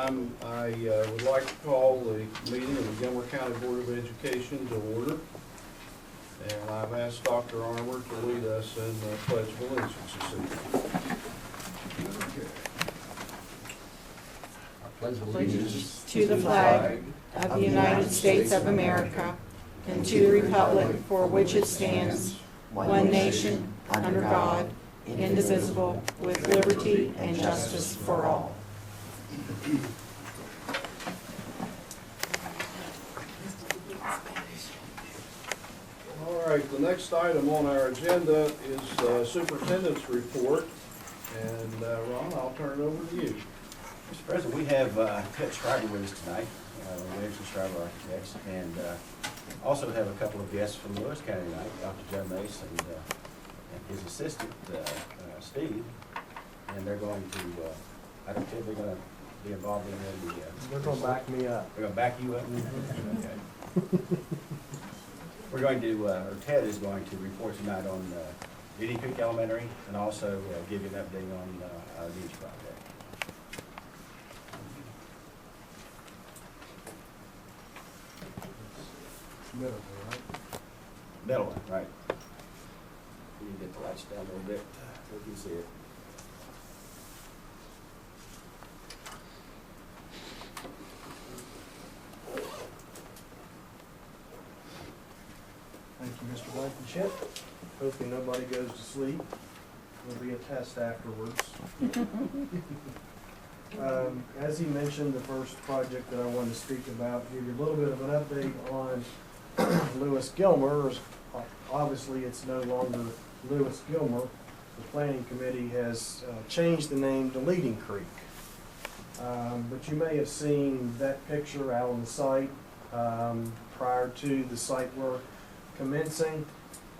time, I would like to call the meeting of the Gilmer County Board of Education to order. And I've asked Dr. Armour to lead us in the Pledge of Allegiance this evening. Allegiance to the flag of the United States of America and to the republic for which it stands, one nation, under God, indivisible, with liberty and justice for all. All right, the next item on our agenda is the superintendent's report. And Ron, I'll turn it over to you. Mr. President, we have Ted Schreiber with us tonight, Williams and Schreiber Architects, and also have a couple of guests from Lewis County tonight, Dr. Joe Mace and his assistant, Steve, and they're going to, I don't think they're going to be involved in the They're going to back me up. They're going to back you up? Okay. We're going to, or Ted is going to report tonight on Edie Creek Elementary and also give you an update on our beach project. Middle, right? Middle one, right. You can get the lights down a little bit so you can see it. Thank you, Mr. Blankenship. Hopefully nobody goes to sleep. There'll be a test afterwards. As he mentioned, the first project that I wanted to speak about, give you a little bit of an update on Lewis-Gilmer. Obviously, it's no longer Lewis-Gilmer. The planning committee has changed the name to Leading Creek. But you may have seen that picture out on the site prior to the site work commencing.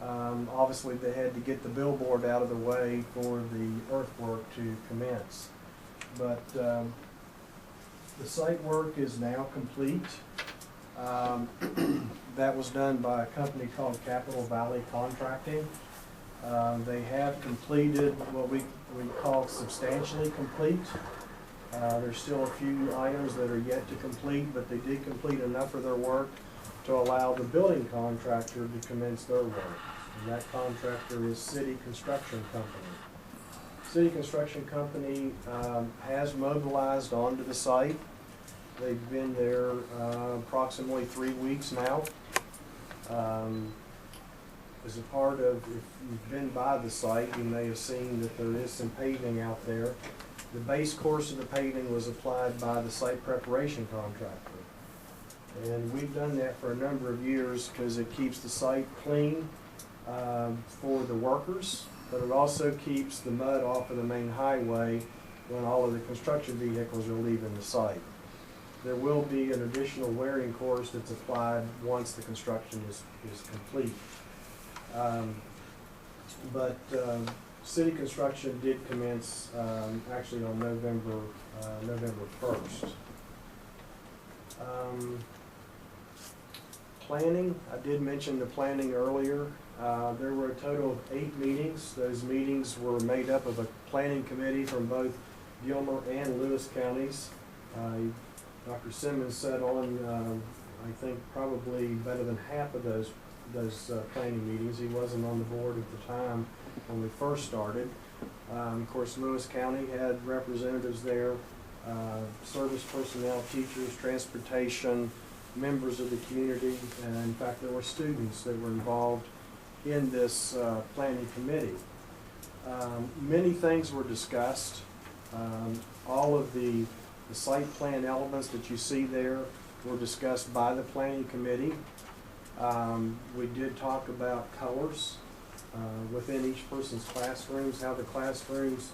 Obviously, they had to get the billboard out of the way for the earthwork to commence. But the site work is now complete. That was done by a company called Capital Valley Contracting. They have completed what we call substantially complete. There's still a few items that are yet to complete, but they did complete enough of their work to allow the building contractor to commence their work. And that contractor is City Construction Company. City Construction Company has mobilized onto the site. They've been there approximately 3 weeks now. As a part of, if you've been by the site, you may have seen that there is some paving out there. The base course of the paving was applied by the site preparation contractor. And we've done that for a number of years because it keeps the site clean for the workers, but it also keeps the mud off of the main highway when all of the construction vehicles are leaving the site. There will be an additional wearing course that's applied once the construction is complete. City construction did commence actually on November 1st. Planning, I did mention the planning earlier. There were a total of 8 meetings. Those meetings were made up of a planning committee from both Gilmer and Lewis counties. Dr. Simmons sat on, I think, probably better than half of those planning meetings. He wasn't on the board at the time when we first started. Of course, Lewis County had representatives there, service personnel, teachers, transportation, members of the community, and in fact there were students that were involved in this planning committee. Many things were discussed. All of the site plan elements that you see there were discussed by the planning committee. We did talk about colors within each person's classrooms, how the classrooms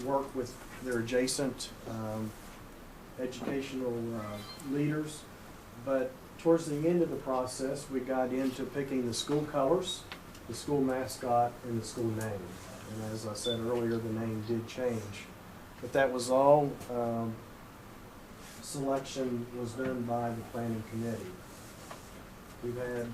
work with their adjacent educational leaders. But towards the end of the process, we got into picking the school colors, the school mascot, and the school name. And as I said earlier, the name did change. But that was all, selection was done by the planning committee. We've had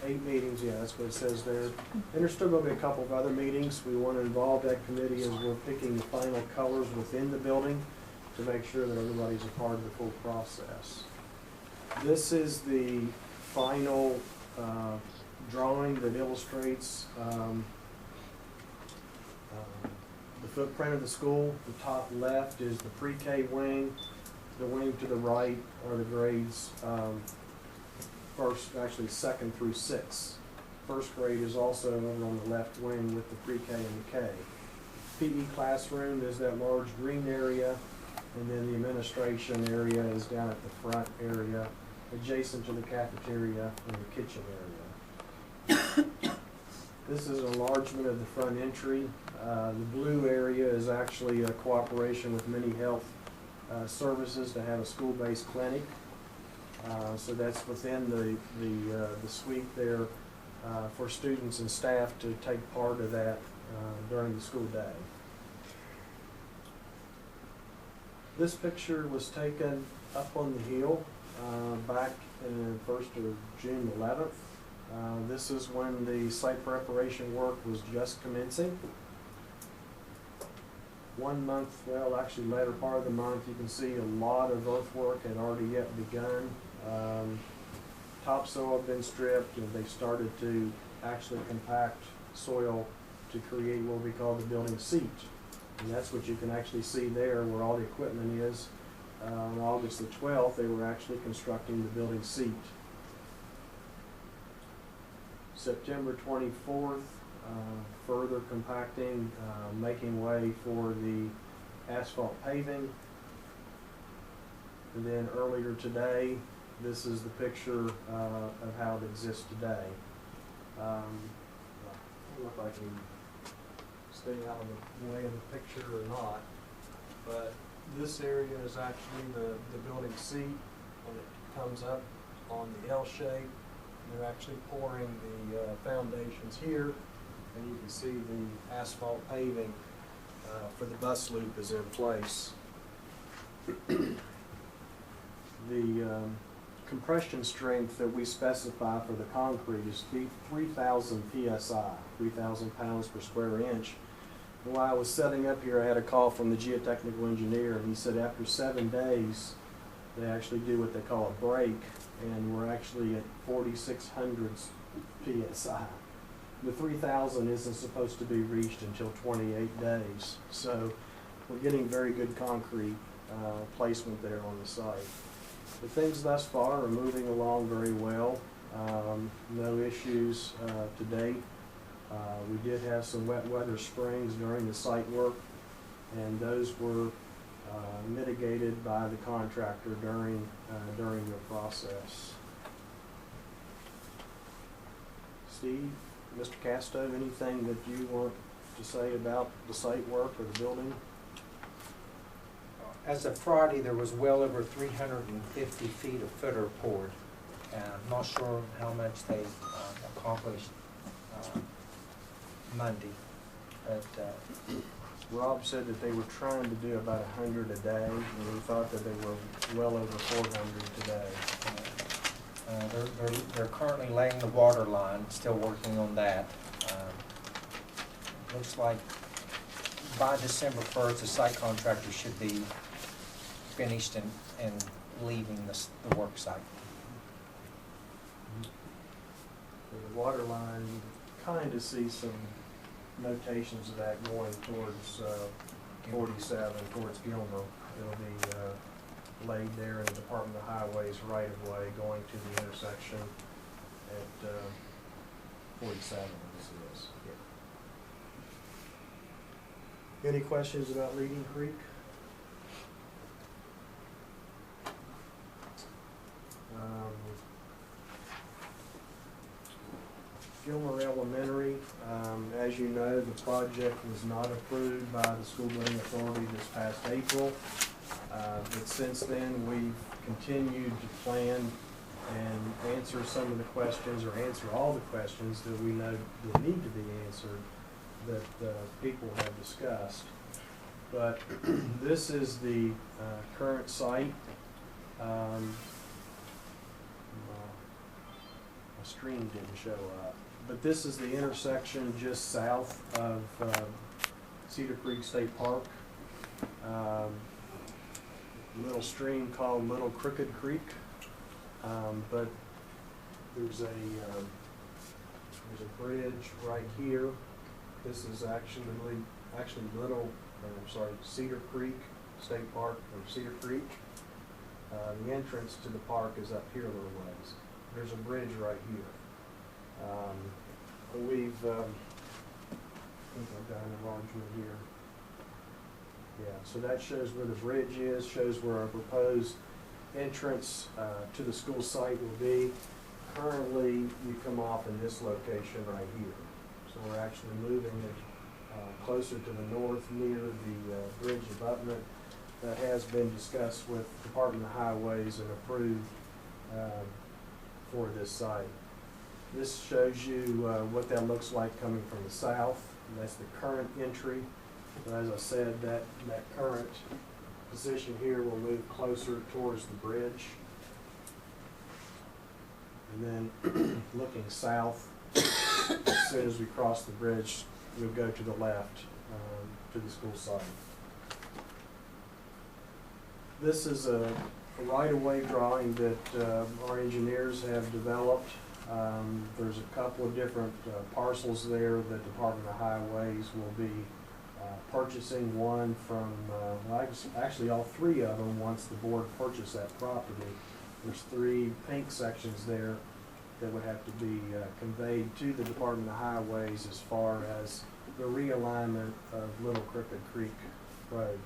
8 meetings, yeah, that's what it says there. And there's still going to be a couple of other meetings. We want to involve that committee as we're picking the final colors within the building. to make sure that everybody's a part of the full process. This is the final drawing that illustrates the footprint of the school. The top left is the pre-K wing. The wing to the right are the grades second through sixth. First grade is also over on the left wing with the pre-K and the K. PE classroom is that large green area, and then the administration area is down at the front area, adjacent to the cafeteria and the kitchen area. This is an enlargement of the front entry. The blue area is actually a cooperation with Mini Health Services to have a school-based clinic. So that's within the suite there for students and staff to take part of that during the school day. This picture was taken up on the hill back in June 11th. This is when the site preparation work was just commencing. 1 month, well, actually later part of the month, you can see a lot of earthwork had already yet begun. Topsoil had been stripped, and they started to actually compact soil to create what we call the building seat. And that's what you can actually see there where all the equipment is. On August the 12th, they were actually constructing the building seat. September 24th, further compacting, making way for the asphalt paving. And then earlier today, this is the picture of how it exists today. I don't know if I can stay out of the way of the picture or not, but this area is actually the building seat when it comes up on the L shape. They're actually pouring the foundations here, and you can see the asphalt paving for the bus loop is in place. The compression strength that we specify for the concrete is 3,000 PSI, 3,000 pounds per square inch. And while I was setting up here, I had a call from the geotechnical engineer, and he said after 7 days, they actually do what they call a break, and we're actually at 4,600 PSI. The 3,000 isn't supposed to be reached until 28 days, so we're getting very good concrete placement there on the site. The things thus far are moving along very well. No issues to date. We did have some wet weather springs during the site work, and those were mitigated by the contractor during the process. Steve, Mr. Casto, anything that you want to say about the site work or the building? As of Friday, there was well over 350 feet of footer poured. I'm not sure how much they accomplished Monday, but Rob said that they were trying to do about 100 a day, and we thought that they were well over 400 today. they're currently laying the water line, still working on that. Looks like by December 1st, the site contractor should be finished and leaving the work site. The water line, you kind of see some notations of that going towards 47, towards Gilmer. It'll be laid there in the Department of Highways right-of-way going to the intersection at 47, this is. Yeah. Any questions about Leading Creek? Gilmer Elementary, as you know, the project was not approved by the School Building Authority this past April. But since then, we've continued to plan and answer some of the questions, or answer all the questions that we know that need to be answered that people have discussed. But this is the current site. My screen didn't show up. But this is the intersection just south of Cedar Creek State Park. little stream called Little Crooked Creek. But there's a bridge right here. This is actually Cedar Creek State Park, or Cedar Creek. The entrance to the park is up here a little ways. There's a bridge right here. We've, I think I've got an enlargement here. Yeah, so that shows where the bridge is, shows where our proposed entrance to the school site will be. Currently, you come off in this location right here. So we're actually moving it closer to the north near the bridge abutment that has been discussed with Department of Highways and approved for this site. This shows you what that looks like coming from the south. That's the current entry. But as I said, that current position here will move closer towards the bridge. And then looking south, as soon as we cross the bridge, we'll go to the left to the school site. This is a right-of-way drawing that our engineers have developed. There's a couple of different parcels there that Department of Highways will be purchasing. One from, actually all three of them once the board purchased that property. There's 3 pink sections there that would have to be conveyed to the Department of Highways as far as the realignment of Little Crooked Creek Road.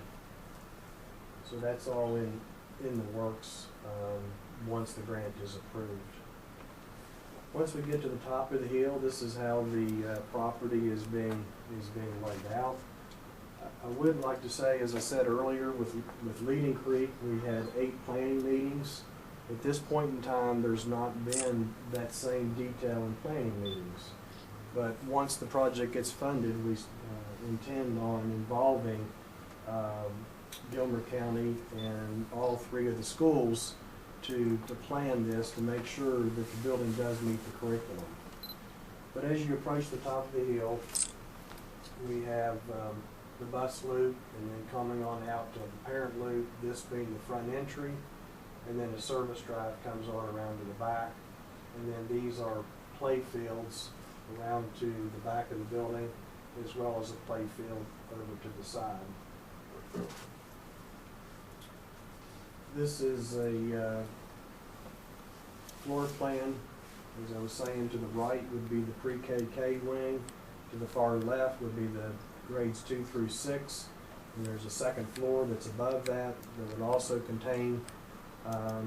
So that's all in the works once the grant is approved. Once we get to the top of the hill, this is how the property is being laid out. I would like to say, as I said earlier, with Leading Creek, we had 8 planning meetings. At this point in time, there's not been that same detail in planning meetings. But once the project gets funded, we intend on involving Gilmer County and all 3 of the schools to plan this, to make sure that the building does meet the curriculum. But as you approach the top of the hill, we have the bus loop, and then coming on out to the parent loop, this being the front entry, and then the service drive comes on around to the back, and then these are play fields around to the back of the building, as well as a play field over to the side. This is a floor plan. As I was saying, to the right would be the pre-KK wing. To the far left would be the grades 2 through 6. And there's a second floor that's above that that would also contain, I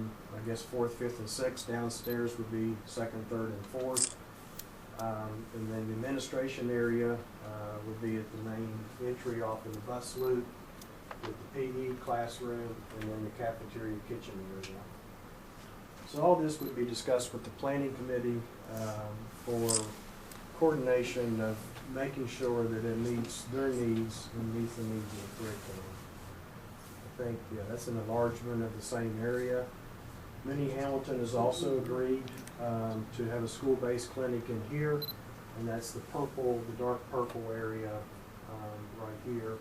guess, 4th, 5th, and 6th. Downstairs would be 2nd, 3rd, and 4th. And then the administration area would be at the main entry off of the bus loop, with the PE classroom, and then the cafeteria kitchen area. So all this would be discussed with the planning committee for coordination of making sure that it meets their needs and meets the needs of the curriculum. I think, yeah, that's an enlargement of the same area. Mini Hamilton has also agreed to have a school-based clinic in here, and that's the purple, the dark purple area right here.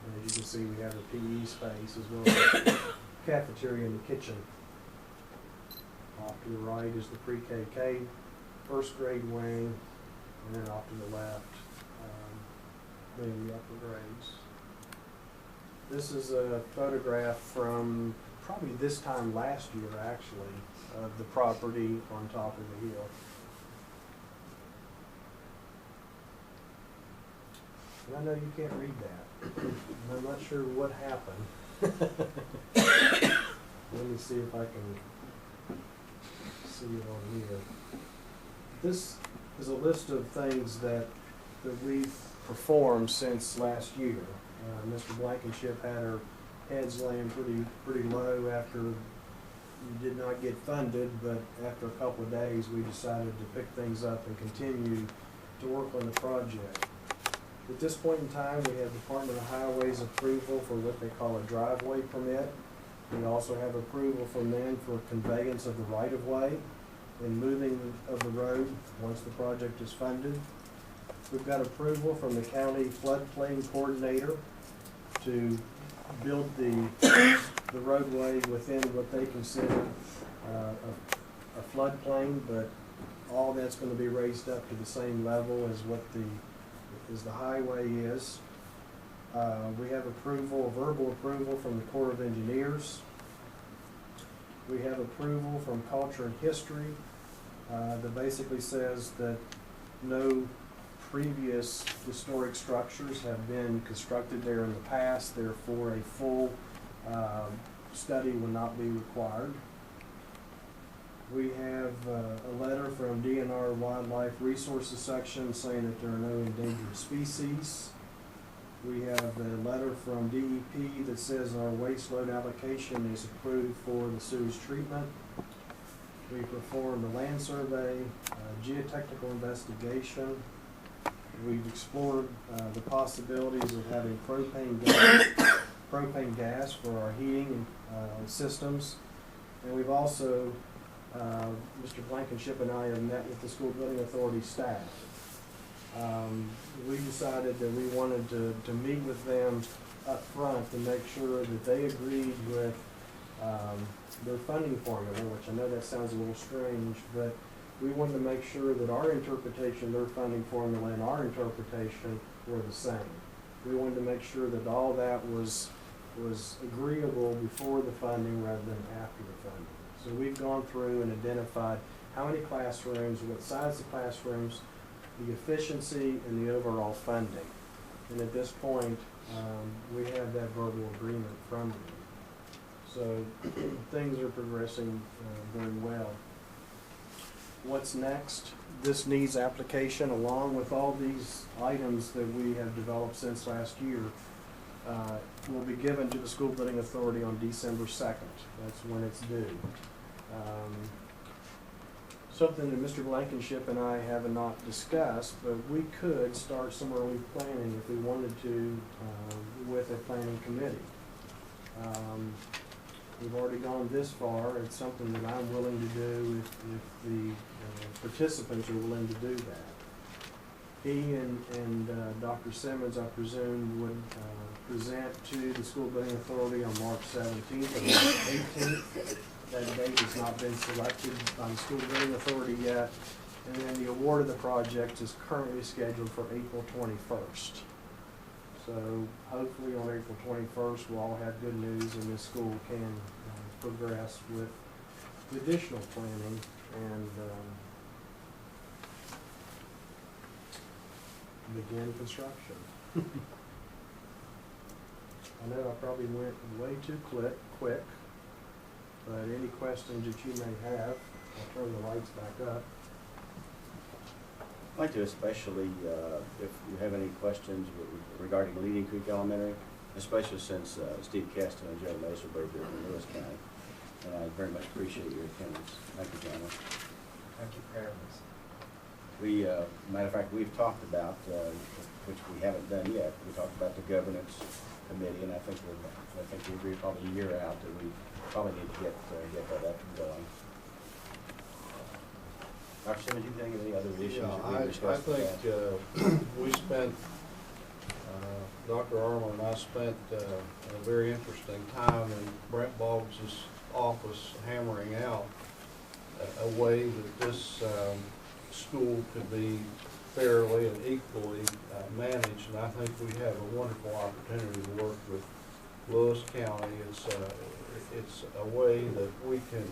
And as you can see, we have a PE space as well as a cafeteria and the kitchen. Off to the right is the pre-KK first grade wing, and then off to the left being the upper grades. This is a photograph from probably this time last year, actually, of the property on top of the hill. And I know you can't read that. I'm not sure what happened. Let me see if I can see it on here. This is a list of things that we've performed since last year. Mr. Blankenship had her heads laying pretty low after we did not get funded, but after a couple of days we decided to pick things up and continue to work on the project. At this point in time, we have Department of Highways approval for what they call a driveway permit. We also have approval from them for conveyance of the right-of-way and moving of the road once the project is funded. We've got approval from the county floodplain coordinator to build the the roadway within what they consider a floodplain, but all that's going to be raised up to the same level as what the highway is. We have approval, verbal approval from the Corps of Engineers. We have approval from Culture and History that basically says that no previous historic structures have been constructed there in the past, therefore a full study will not be required. We have a letter from DNR Wildlife Resources Section saying that there are no endangered species. We have a letter from DEP that says our waste load allocation is approved for the sewage treatment. We performed a land survey, geotechnical investigation. We've explored the possibilities of having propane gas for our heating systems. And we've also, Mr. Blankenship and I have met with the School Building Authority staff. We decided that we wanted to meet with them up front to make sure that they agreed with their funding formula, which I know that sounds a little strange, but we wanted to make sure that our interpretation of their funding formula and our interpretation were the same. We wanted to make sure that all that was agreeable before the funding rather than after the funding. So we've gone through and identified how many classrooms, what size of classrooms, the efficiency, and the overall funding. And at this point, we have that verbal agreement from them. So things are progressing very well. What's next? This needs application along with all these items that we have developed since last year will be given to the School Building Authority on December 2nd. That's when it's due. Something that Mr. Blankenship and I have not discussed, but we could start some early planning if we wanted to with a planning committee. We've already gone this far. It's something that I'm willing to do if the participants are willing to do that. He and Dr. Simmons, I presume, would present to the School Building Authority on March 17th or March 18th. That date has not been selected by the School Building Authority yet. And then the award of the project is currently scheduled for April 21st. So hopefully on April 21st, we'll all have good news and this school can progress with additional planning and begin construction. I know I probably went way too quick, but any questions that you may have, I'll turn the lights back up. I'd like to especially, if you have any questions regarding Leading Creek Elementary, especially since Steve Caston and Joe Mace are both here in Lewis County, and I very much appreciate your attendance. Thank you, gentlemen. Thank you for having us. We, matter of fact, we've talked about, which we haven't done yet, we talked about the governance committee, and I think we agree probably a year out that we probably need to get that up and going. Dr. Simmons, you think of any other issues that we discussed? I think we spent, Dr. Armour and I spent a very interesting time in Brent Boggs' office hammering out a way that this school could be fairly and equally managed, and I think we have a wonderful opportunity to work with Lewis County. It's a way that we can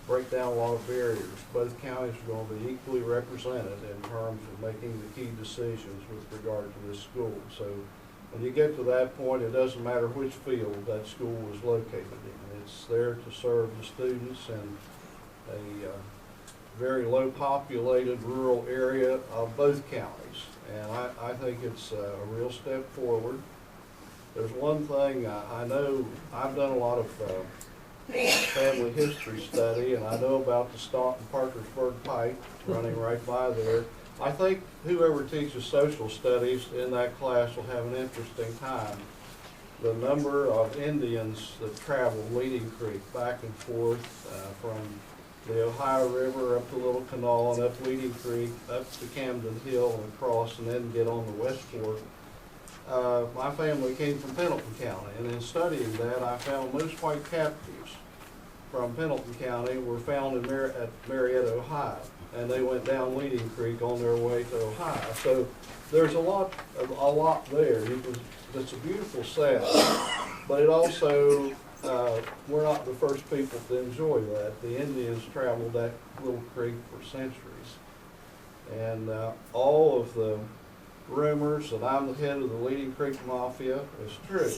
break down a lot of barriers. Both counties are going to be equally represented in terms of making the key decisions with regard to this school. So when you get to that point, it doesn't matter which field that school is located in. It's there to serve the students in a very low populated rural area of both counties. And I think it's a real step forward. There's one thing I know, I've done a lot of family history study, and I know about the Staunton-Parkersburg Pike running right by there. I think whoever teaches social studies in that class will have an interesting time. The number of Indians that travel Leading Creek back and forth from the Ohio River up to Little Canal and up Leading Creek, up to Camden Hill and across, and then get on the West Fork. my family came from Pendleton County, and in studying that, I found most white captives from Pendleton County were found in at Marietta, Ohio, and they went down Leading Creek on their way to Ohio. So there's a lot there. It's a beautiful setting, but it also, we're not the first people to enjoy that. The Indians traveled that little creek for centuries. And all of the rumors that I'm the head of the Leading Creek Mafia is true.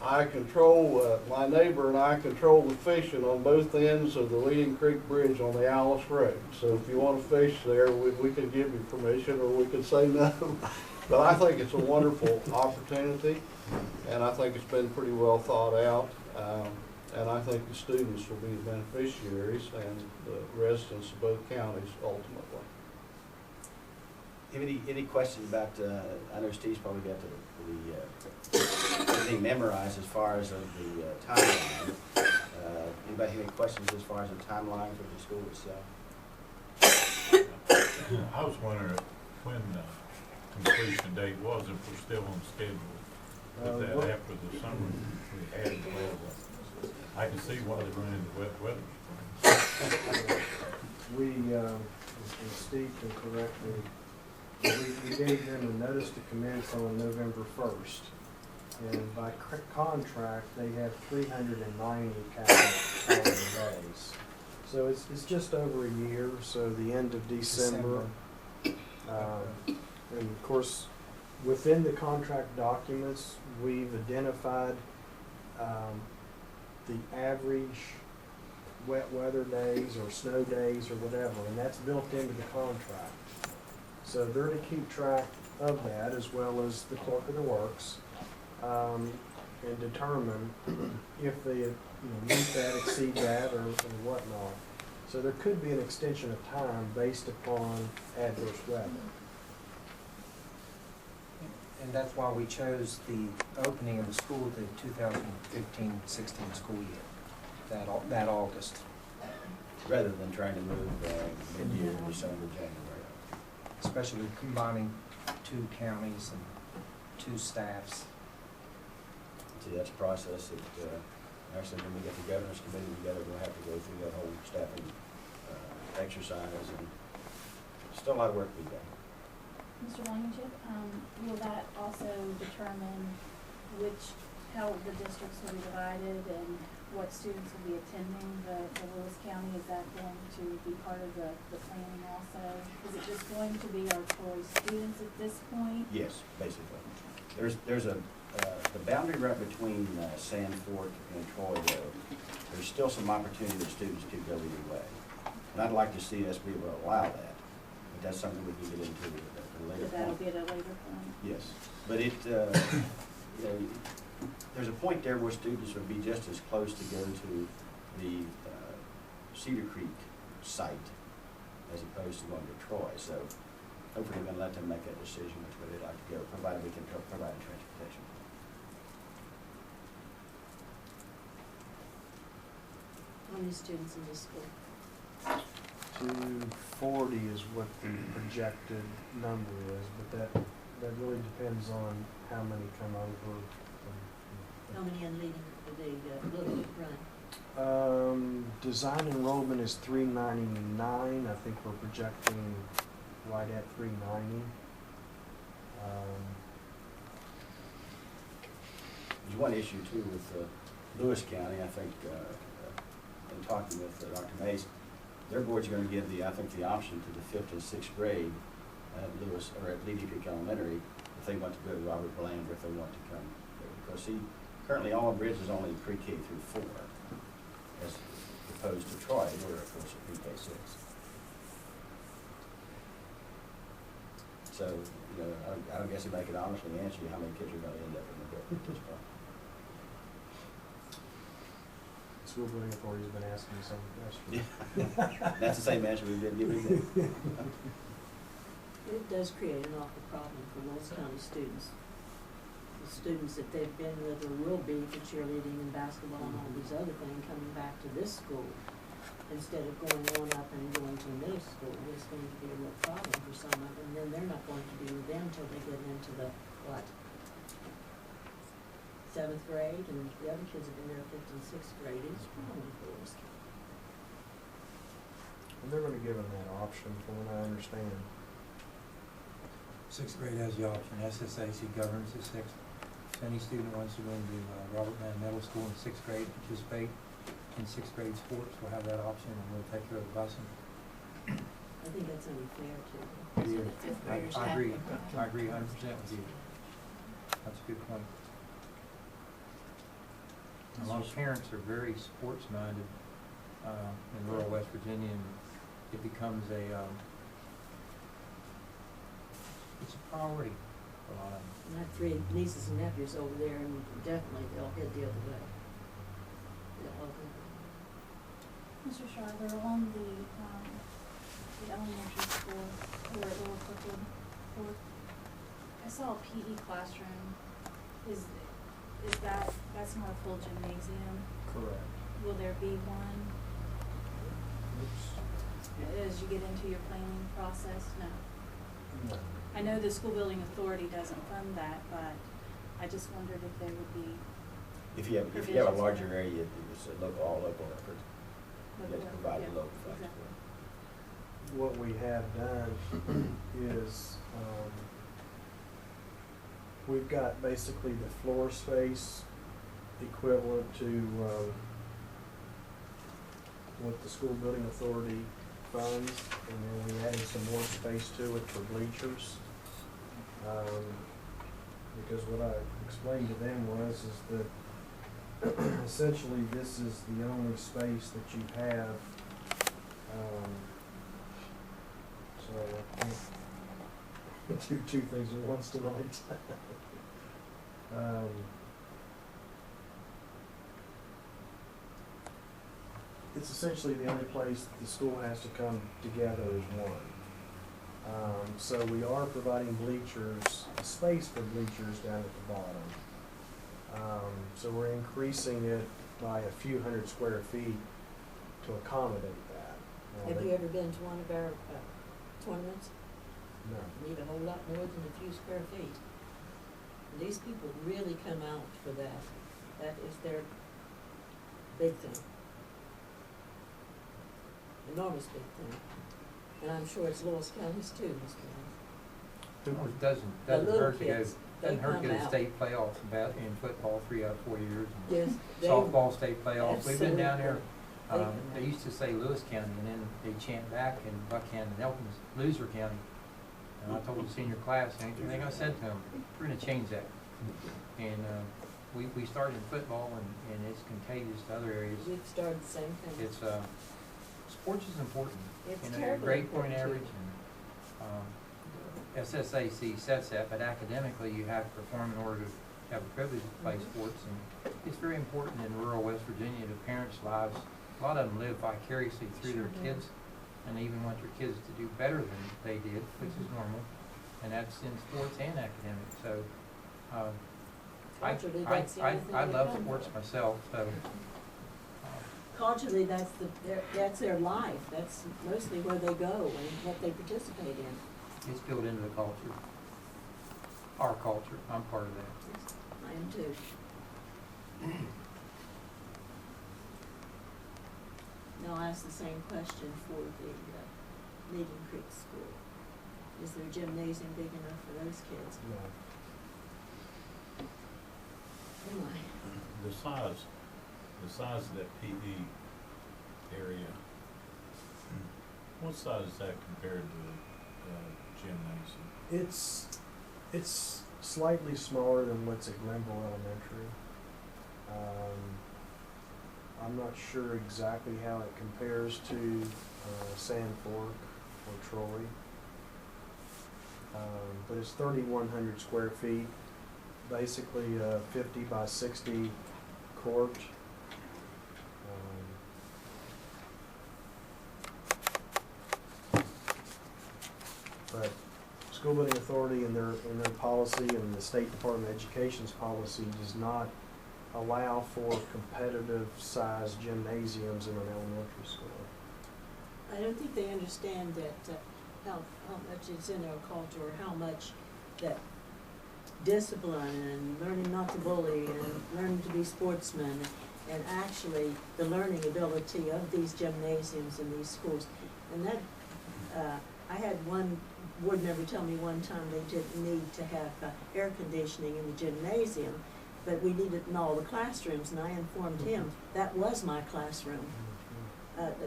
I control, my neighbor and I control the fishing on both ends of the Leading Creek Bridge on the Alice Road. So if you want to fish there, we can give you permission, or we can say no. But I think it's a wonderful opportunity, and I think it's been pretty well thought out. And I think the students will be the beneficiaries and the residents of both counties ultimately. Any questions about, I know Steve's probably got everything memorized as far as of the timeline. Anybody have any questions as far as the timeline for the school itself? I was wondering when the completion date was, if we're still on schedule. With that after the summer we had, I can see why they run into wet weather. We, and Steve can correct me, we gave them a notice to commence on November 1st. And by contract, they have 390 calendar days. So it's just over a year, so the end of December. And of course, within the contract documents, we've identified the average wet weather days or snow days or whatever, and that's built into the contract. So they're to keep track of that, as well as the clerk of the works, and determine if they meet that, exceed that, or whatnot. So there could be an extension of time based upon adverse weather. And that's why we chose the opening of the school, the 2015-16 school year, that August. Rather than trying to move mid-year, December, January. Especially combining two counties and two staffs. See, that's a process that, actually, when we get the governor's committee together, we'll have to go through that whole staffing exercise, and still a lot of work to be done. Mr. Blankenship, will that also determine how the districts will be divided and what students will be attending the Lewis County? Is that going to be part of the planning also? Is it just going to be our Troy students at this point? Yes, basically. There's the boundary right between Sandford and Troy, though. There's still some opportunity that students could go either way. And I'd like to see us be able to allow that, but that's something we can get into at a later point. But that'll be at a later point? Yes, but there's a point there where students would be just as close to go to the Cedar Creek site as opposed to going to Troy. So hopefully we're going to let them make that decision which way they'd like to go, provided we can provide transportation. How many students in this school? 240 is what the projected number is, but that really depends on how many come over. How many on leading the Little League run? Design enrollment is 399. I think we're projecting right at 390. There's one issue too with Lewis County. I think in talking with Dr. Mays, their board's going to give the option to the 5th and 6th grade at Lewis or at Leading Creek Elementary if they want to go to Robert Bland or if they want to come there. Because currently all of Bridge is only pre-K through 4, as opposed to Troy, where of course are pre-K 6. So, I don't guess anybody can honestly answer you how many kids are going to end up in the building at this point. School building authority's been asking me some questions. That's the same answer we've been giving them. It does create an awful problem for Lewis County students. The students that they've been with or will be for cheerleading and basketball and all these other things coming back to this school instead of going on up and going to middle school is going to be a real problem for some of them. And then they're not going to be until they get into the, what, 7th grade, and the other kids have been there 5th and 6th grade. It's a problem for Lewis County. And they're gonna give them that option, from what I understand. Sixth grade has the option. SSAC governs the sixth. So any student wants to go into Robert Mann Middle School in sixth grade, participate in sixth grade sports, will have that option, and we'll take care of the busing. I think that's only fair too. It is. Fifth I graders agree. have- I agree 100% with you. That's a good point. A lot of parents are very sports-minded in rural West Virginia, and it becomes it's a priority for a lot of them. And I have 3 nieces and nephews over there, and definitely they'll head the other way. They'll all go. Mr. Schreiber, along the elementary school, or Little Clifford, I saw a PE classroom. Is that's not a full gymnasium? Correct. Will there be one as you get into your planning process? No. No. I know the school building authority doesn't fund that, but I just wondered if there would be. If you have a larger area, it's a local, all local effort. You have to provide the local funds Exactly. for it. What we have done is, we've got basically the floor space equivalent to, what the school building authority funds, and then we added some more space to it for bleachers. Because what I explained to them is that essentially this is the only space that you have, so I can't do 2 things at once tonight. It's essentially the only place the school has to come together as one. So we are providing bleachers, space for bleachers down at the bottom. So we're increasing it by a few hundred square feet to accommodate that. Have you ever been to one of our tournaments? No. You need a whole lot more than a few square feet. And these people really come out for that. That is their big thing. Enormous big thing. And I'm sure it's Lewis County's too, Mr. Mayor. It doesn't The little hurt to go, kids, they doesn't hurt to come go to out. state playoffs in football 3 out of 4 years. and Yes, they. Softball state playoffs. We've been down there. They come They out. used to say Lewis County, and then they chant back in Buckhannon and Elkins, Loser County. And I told the senior class, same thing I said to them, we're gonna change that. And we started in football, and it's contagious to other areas. We've started the same thing. It's, sports is important. It's You know, terribly grade important, point too. average, and SSAC sets that, but academically you have to perform in order to have a privilege to play Mhm. sports. And it's very important in rural West Virginia to parents' lives. A lot of them live vicariously through their Sure do. kids, and they even want their kids to do better than they did, which is Mhm. normal. And that's in sports and academics, so, Culturally, that's the only thing I they love come sports for. myself, so, Culturally, that's their life. That's mostly where they go and what they participate in. it's built into the culture. Our culture, I'm part of that. I am too. Now I'll ask the same question for the Meeting Creek School. Is their gymnasium big enough for those kids? No. Oh my. The size of that PE area, what size is that compared to the gymnasium? It's slightly smaller than what's at Glenville Elementary. I'm not sure exactly how it compares to Sand Fork or Troy. But it's 3,100 square feet, basically a 50 by 60 court. But School Building Authority in their policy and the State Department of Education's policy does not allow for competitive sized gymnasiums in an elementary school. I don't think they understand that, how much it's in our culture, or how much that discipline and learning not to bully and learning to be sportsmen and actually the learning ability of these gymnasiums in these schools. And that, I had one board member tell me one time they didn't need to have air conditioning in the gymnasium, but we needed it in all the classrooms, and I informed him that was my classroom.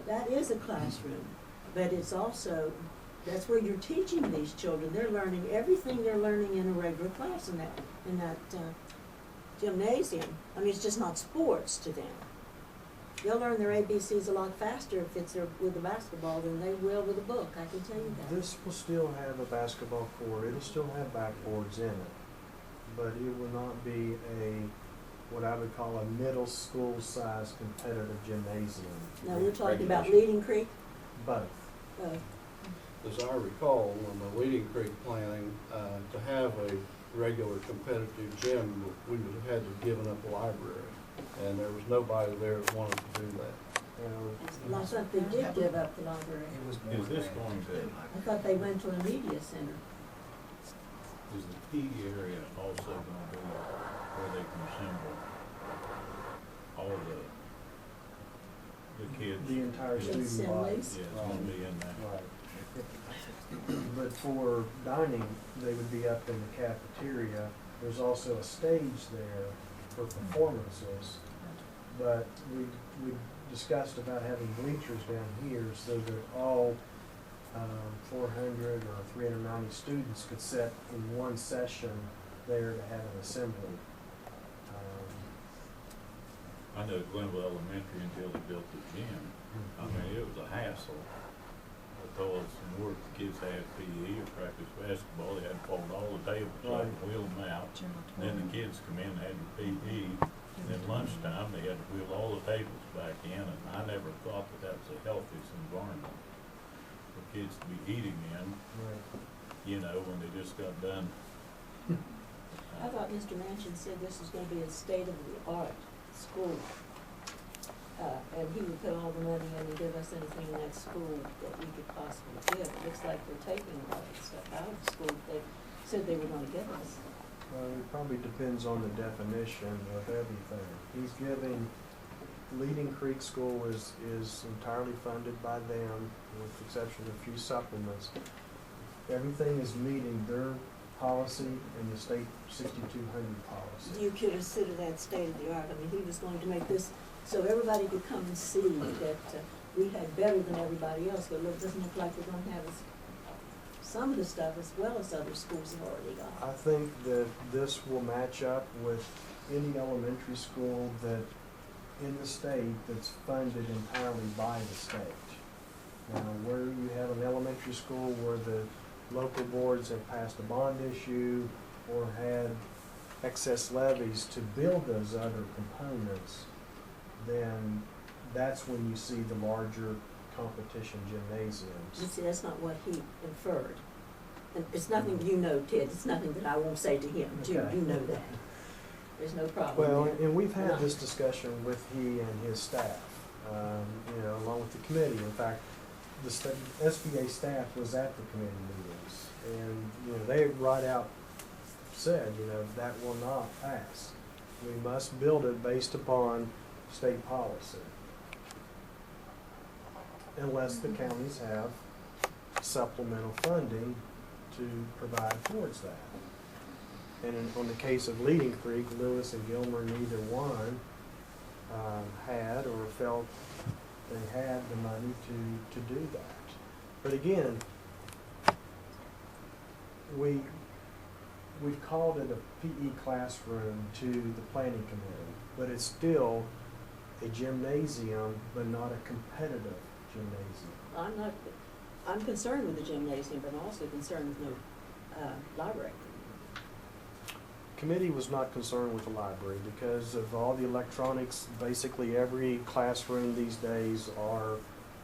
That is a classroom, but it's also, that's where you're teaching these children. They're learning everything they're learning in a regular class in that gymnasium. I mean, it's just not sports to them. They'll learn their ABCs a lot faster if it's with the basketball than they will with a book, I can tell you that. This will still have a basketball court, it'll still have backboards in it, but it will not be what I would call a middle school size competitive gymnasium. Now, we're talking about Leading Creek? Both. As I recall, on the Leading Creek planning, to have a regular competitive gym, we would have had to have given up a library, and there was nobody there that wanted to do that. I thought they did give up the library. Is this going to, I thought they went to a media center. is the P area also gonna be where they can assemble all the kids? The entire student body. Assemblies? Yeah, it's gonna be in there. Right. But for dining, they would be up in the cafeteria. There's also a stage there for performances. But we discussed about having bleachers down here so that all 400 or 390 students could sit in one session there to have an assembly. I know Glenville Elementary until they built the gym. I mean, it was a hassle because in order for kids to have PE or practice basketball, they had to fold all the tables up and wheel them out. And then the kids come in and had their PE. And then lunchtime, they had to wheel all the tables back in. And I never thought that was the healthiest environment for kids to be eating in, you know, when they just got done. I thought Mr. Manchin said this was gonna be a state-of-the-art school. And he would put all the money in and give us anything in that school that we could possibly give. It looks like they're taking a lot of stuff out of the school they said they were gonna give us. Well, it probably depends on the definition of everything. He's giving, Leading Creek School is entirely funded by them, with the exception of a few supplements. Everything is meeting their policy and the state 6200 policy. You could consider that state-of-the-art. I mean, he was going to make this so everybody could come and see that we had better than everybody else, but it doesn't look like we're going to have some of the stuff as well as other schools have already got. I think that this will match up with any elementary school that in the state that's funded entirely by the state. Now, where you have an elementary school where the local boards have passed a bond issue or had excess levies to build those other components, then that's when you see the larger competition You gymnasiums. see, that's not what he inferred. And it's nothing you know, Ted, it's nothing that I won't say to him, too, Okay. you know that. There's no problem Well, there. and we've had this discussion with he and his staff, you know, along with the committee. In fact, the SBA staff was at the committee meetings, and, you know, they right out said, you know, that will not pass. We must build it based upon state policy. Unless the counties have supplemental funding to provide towards that. And on the case of Leading Creek, Lewis and Gilmer, neither one had or felt they had the money to do that. But again, we've called it a PE classroom to the planning committee, but it's still a gymnasium, but not a competitive gymnasium. I'm concerned with the gymnasium, but I'm also concerned with no library. Committee was not concerned with the library because of all the electronics. Basically, every classroom these days are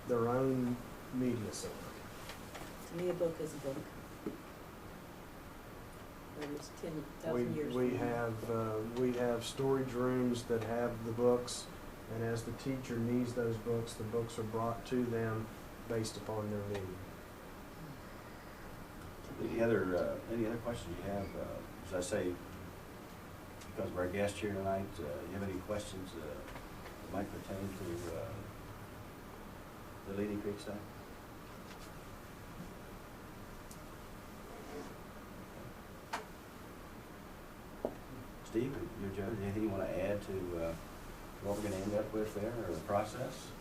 their own media center. To me, a book is a book. Whether it's 10,000 years. We have storage rooms that have the books, and as the teacher needs those books, the books are brought to them based upon their need. To Any other questions you have? As I say, because of our guest here tonight, you have any questions that might pertain to the Leading Creek side? Steve, you're judge, anything you want to add to what we're going to end up with there, or the process?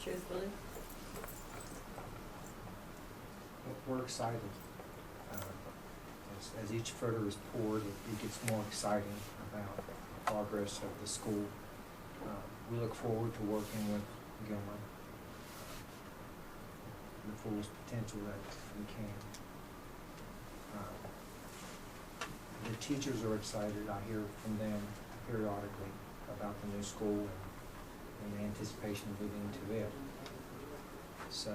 Truthfully, We're excited. As each footer is poured, it gets more exciting about the progress of the school. We look forward to working with Gilmer to the fullest potential that we can. The teachers are excited. I hear from them periodically about the new school and the anticipation of moving into it. So,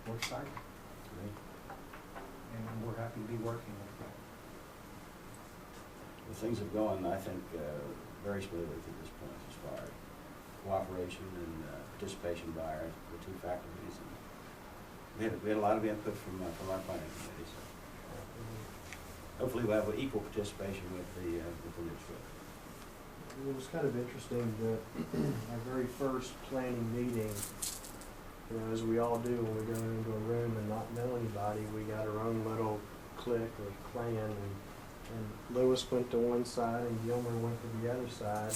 we're excited. And we're happy to be working with them. Well, things have gone, I think, very smoothly to this point as far as cooperation and participation by the two faculties. And we had a lot of input from our planning committee, so hopefully we'll have equal participation with the new school. It was kind of interesting that our very first planning meeting, you know, as we all do when we go into a room and not know anybody, we got our own little clique or clan, and Lewis went to one side and Gilmer went to the other side.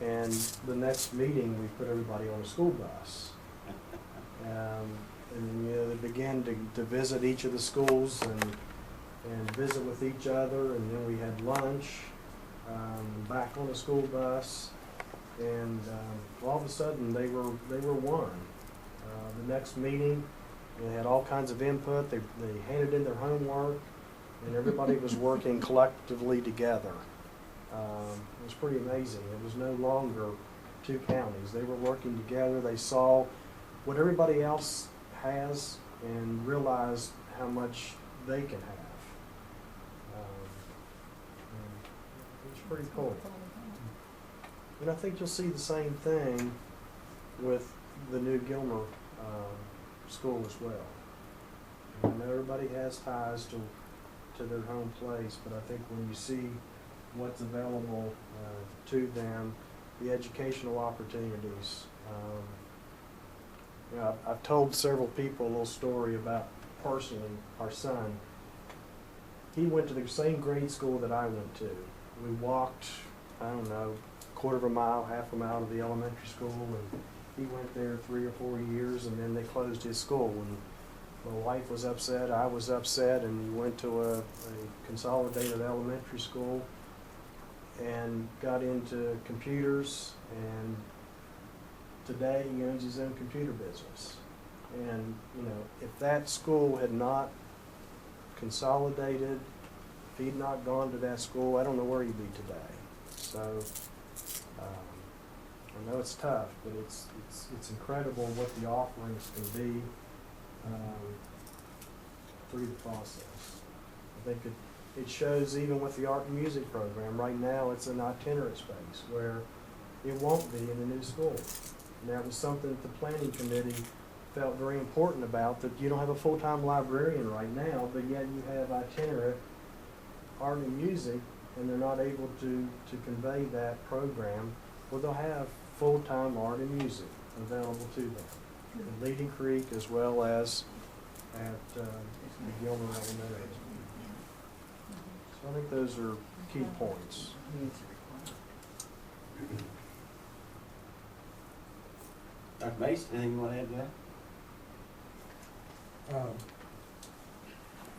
And the next meeting, we put everybody on a school bus. And you know, they began to visit each of the schools and visit with each other, and then we had lunch, back on the school bus, and all of a sudden they were one. The next meeting, they had all kinds of input. They handed in their homework, and everybody was working collectively together. It was pretty amazing. It was no longer two counties. They were working together. They saw what everybody else has and realized how much they can have. And it was pretty cool. And I think you'll see the same thing with the new Gilmer school as well. I know everybody has ties to their home place, but I think when you see what's available to them, the educational opportunities. You know, I've told several people a little story about, personally, our son. He went to the same grade school that I went to. We walked, I don't know, quarter of a mile, half a mile to the elementary school, and he went there 3 or 4 years, and then they closed his school. And my wife was upset, I was upset, and he went to a consolidated elementary school and got into computers, and today he owns his own computer business. And, you know, if that school had not consolidated, if he'd not gone to that school, I don't know where he'd be today. So, I know it's tough, but it's incredible what the offerings can be through the process. I think it shows even with the art and music program. Right now, it's an itinerant space where it won't be in the new school. And that was something that the planning committee felt very important about, that you don't have a full-time librarian right now, but yet you have itinerant art and music, and they're not able to convey that program, or they'll have full-time art and music available to them at Leading Creek as well as at the Gilmer Elementary. So I think those are key points. Dr. Mace, anything you want to add to that?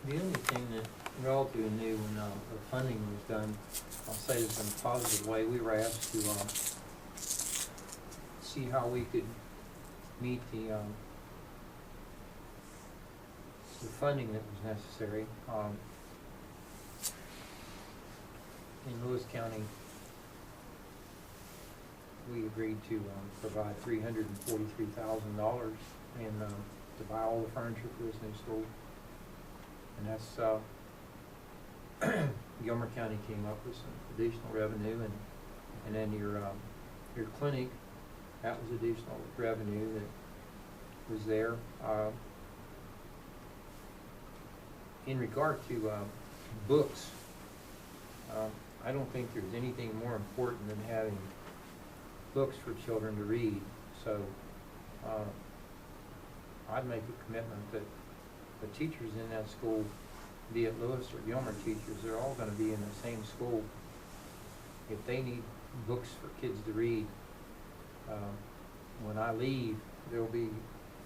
The only thing that relatively new when the funding was done, I'll say this in a positive way, we were asked to see how we could meet the funding that was necessary. In Lewis County, we agreed to provide $343,000 to buy all the furniture for this new school. And that's, Gilmer County came up with some additional revenue, and then your clinic, that was additional revenue that was there. In regard to books, I don't think there's anything more important than having books for children to read. So I'd make a commitment that the teachers in that school, be it Lewis or Gilmer teachers, they're all going to be in the same school. If they need books for kids to read, when I leave, there'll be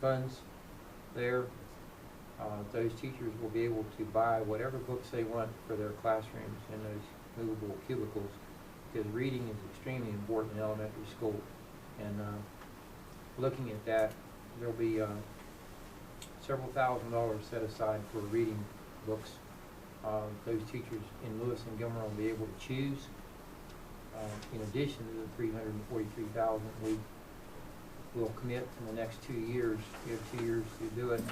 funds there. Those teachers will be able to buy whatever books they want for their classrooms in those movable cubicles, because reading is extremely important in elementary school. And looking at that, there'll be several $1,000s set aside for reading books. Those teachers in Lewis and Gilmer will be able to choose. In addition to the $343,000 we will commit in the next 2 years. We have 2 years to do it.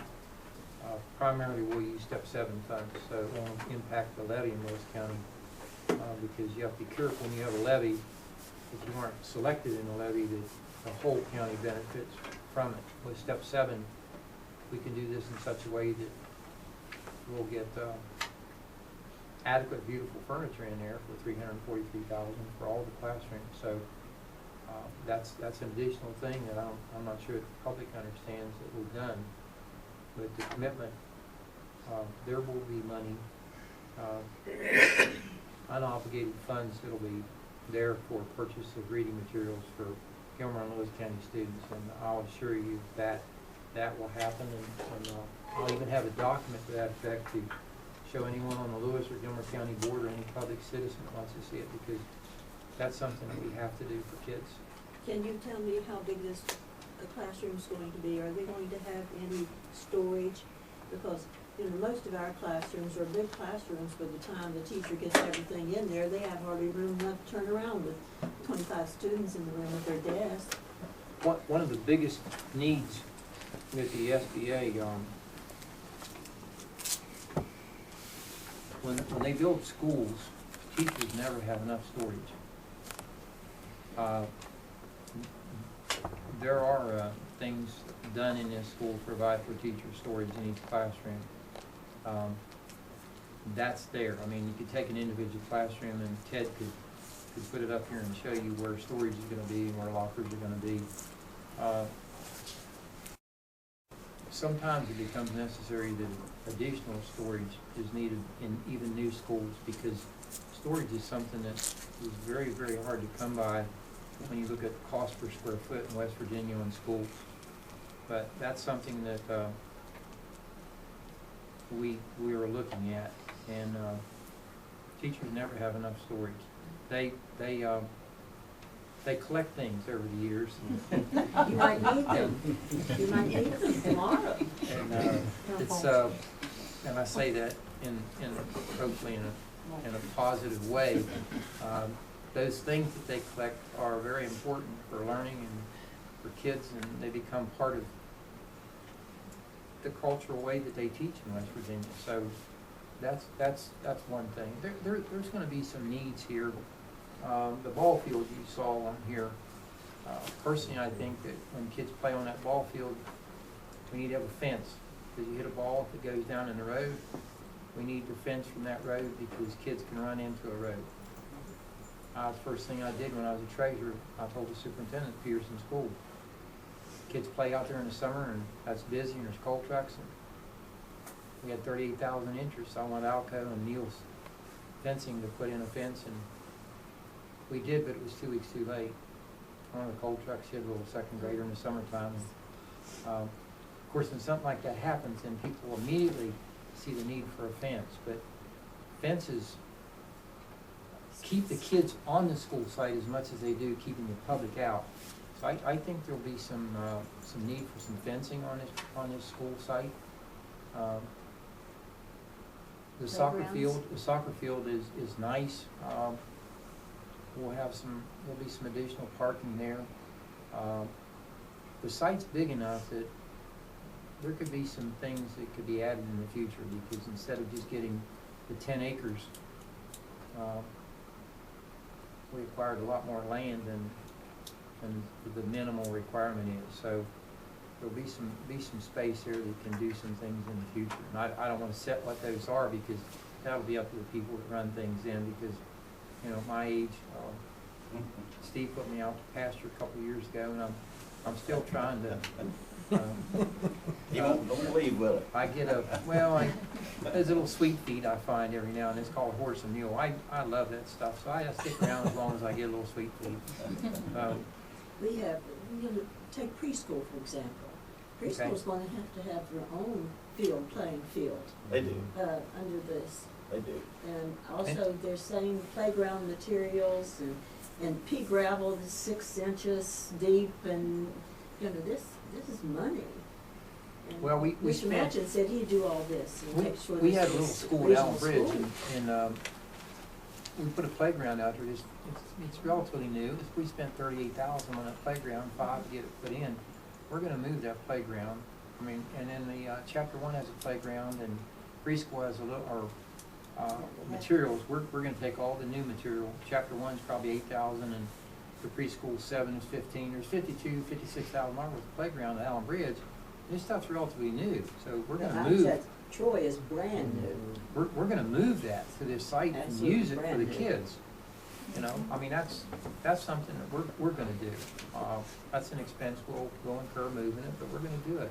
Primarily, we'll use Step 7 funds, so it won't impact the levy in Lewis County, because you have to be careful when you have a levy. If you aren't selected in the levy, the whole county benefits from it. With Step 7, we can do this in such a way that we'll get adequate, beautiful furniture in there for $343,000 for all the classrooms. So that's an additional thing that I'm not sure the public understands that we've done. With the commitment, there will be money, unobligated funds that'll be there for purchase of reading materials for Gilmer and Lewis County students, and I'll assure you that that will happen, and I'll even have a document to that effect to show anyone on the Lewis or Gilmer County board or any public citizen that wants to see it, because that's something that we have to do for kids. Can you tell me how big this classroom's going to be? Are they going to have any storage? Because, you know, most of our classrooms are big classrooms. By the time the teacher gets everything in there, they have hardly room enough to turn around with 25 students in the room at their desk. One of the biggest needs with the SBA, when they build schools, teachers never have enough storage. There are things done in this school to provide for teacher storage in each classroom. That's there. I mean, you could take an individual classroom and Ted could put it up here and show you where storage is going to be and where lockers are going to be. Sometimes it becomes necessary that additional storage is needed in even new schools, because storage is something that is very, very hard to come by when you look at the cost per square foot in West Virginia in schools. But that's something that we are looking at, and teachers never have enough storage. They collect things over the years. You might need them. You might need them tomorrow. And it's and I say that in hopefully in a positive way. Those things that they collect are very important for learning and for kids, and they become part of the cultural way that they teach in West Virginia. So that's one thing. There's going to be some needs here. The ball field you saw on here, personally I think that when kids play on that ball field, we need to have a fence, because you hit a ball, if it goes down in the road, we need the fence from that road, because kids can run into a road. The first thing I did when I was a treasurer, I told the superintendent of Peterson School, kids play out there in the summer and that's busy and there's coal trucks, and we had 38,000 interest. I went Alco and Neil's fencing to put in a fence, and we did, but it was 2 weeks too late. One of the coal trucks hit a little second grader in the summertime. Of course, when something like that happens, then people immediately see the need for a fence. But fences keep the kids on the school site as much as they do keeping the public out. So I think there'll be some need for some fencing on this school site. The soccer field is nice. There'll be some additional parking there. The site's big enough that there could be some things that could be added in the future, because instead of just getting the 10 acres, we acquired a lot more land than the minimal requirement is. So there'll be some space there that can do some things in the future. And I don't wanna set what those are, because that'll be up to the people that run things in, because, you know, my age, Steve put me out to pasture a couple of years ago, and I'm still trying to, He won't leave, will it? I get there's a little sweet feed I find every now and then. It's called horse and mule. I love that stuff, so I stick around as long as I get a little sweet feed. We have, you know, take preschool, for example. Preschool's gonna have to have their own playing field, They do, under this. they do. And also, they're saying playground materials and pea gravel is 6 inches deep, and, you know, this is money. And Well, we Mr. spent- Manchin said he'd do all this and make sure We this had a is little school at Allen reasonable Bridge, school. and we put a playground out there. It's relatively new. We spent $38,000 on that playground, $5 to get it put in. We're gonna move that playground. I mean, and then the chapter 1 has a playground, and preschool has a little, materials. We're gonna take all the new material. Chapter 1's probably $8,000, and the preschool 7 is 15. There's $56,000 worth of playground at Allen Bridge. This stuff's relatively new, so we're gonna I move. said Troy is brand new. We're gonna move that to this site and Absolutely use it for the brand new. kids. You know, I mean, that's something that we're gonna do. That's an expense we'll incur moving it, but we're gonna do it.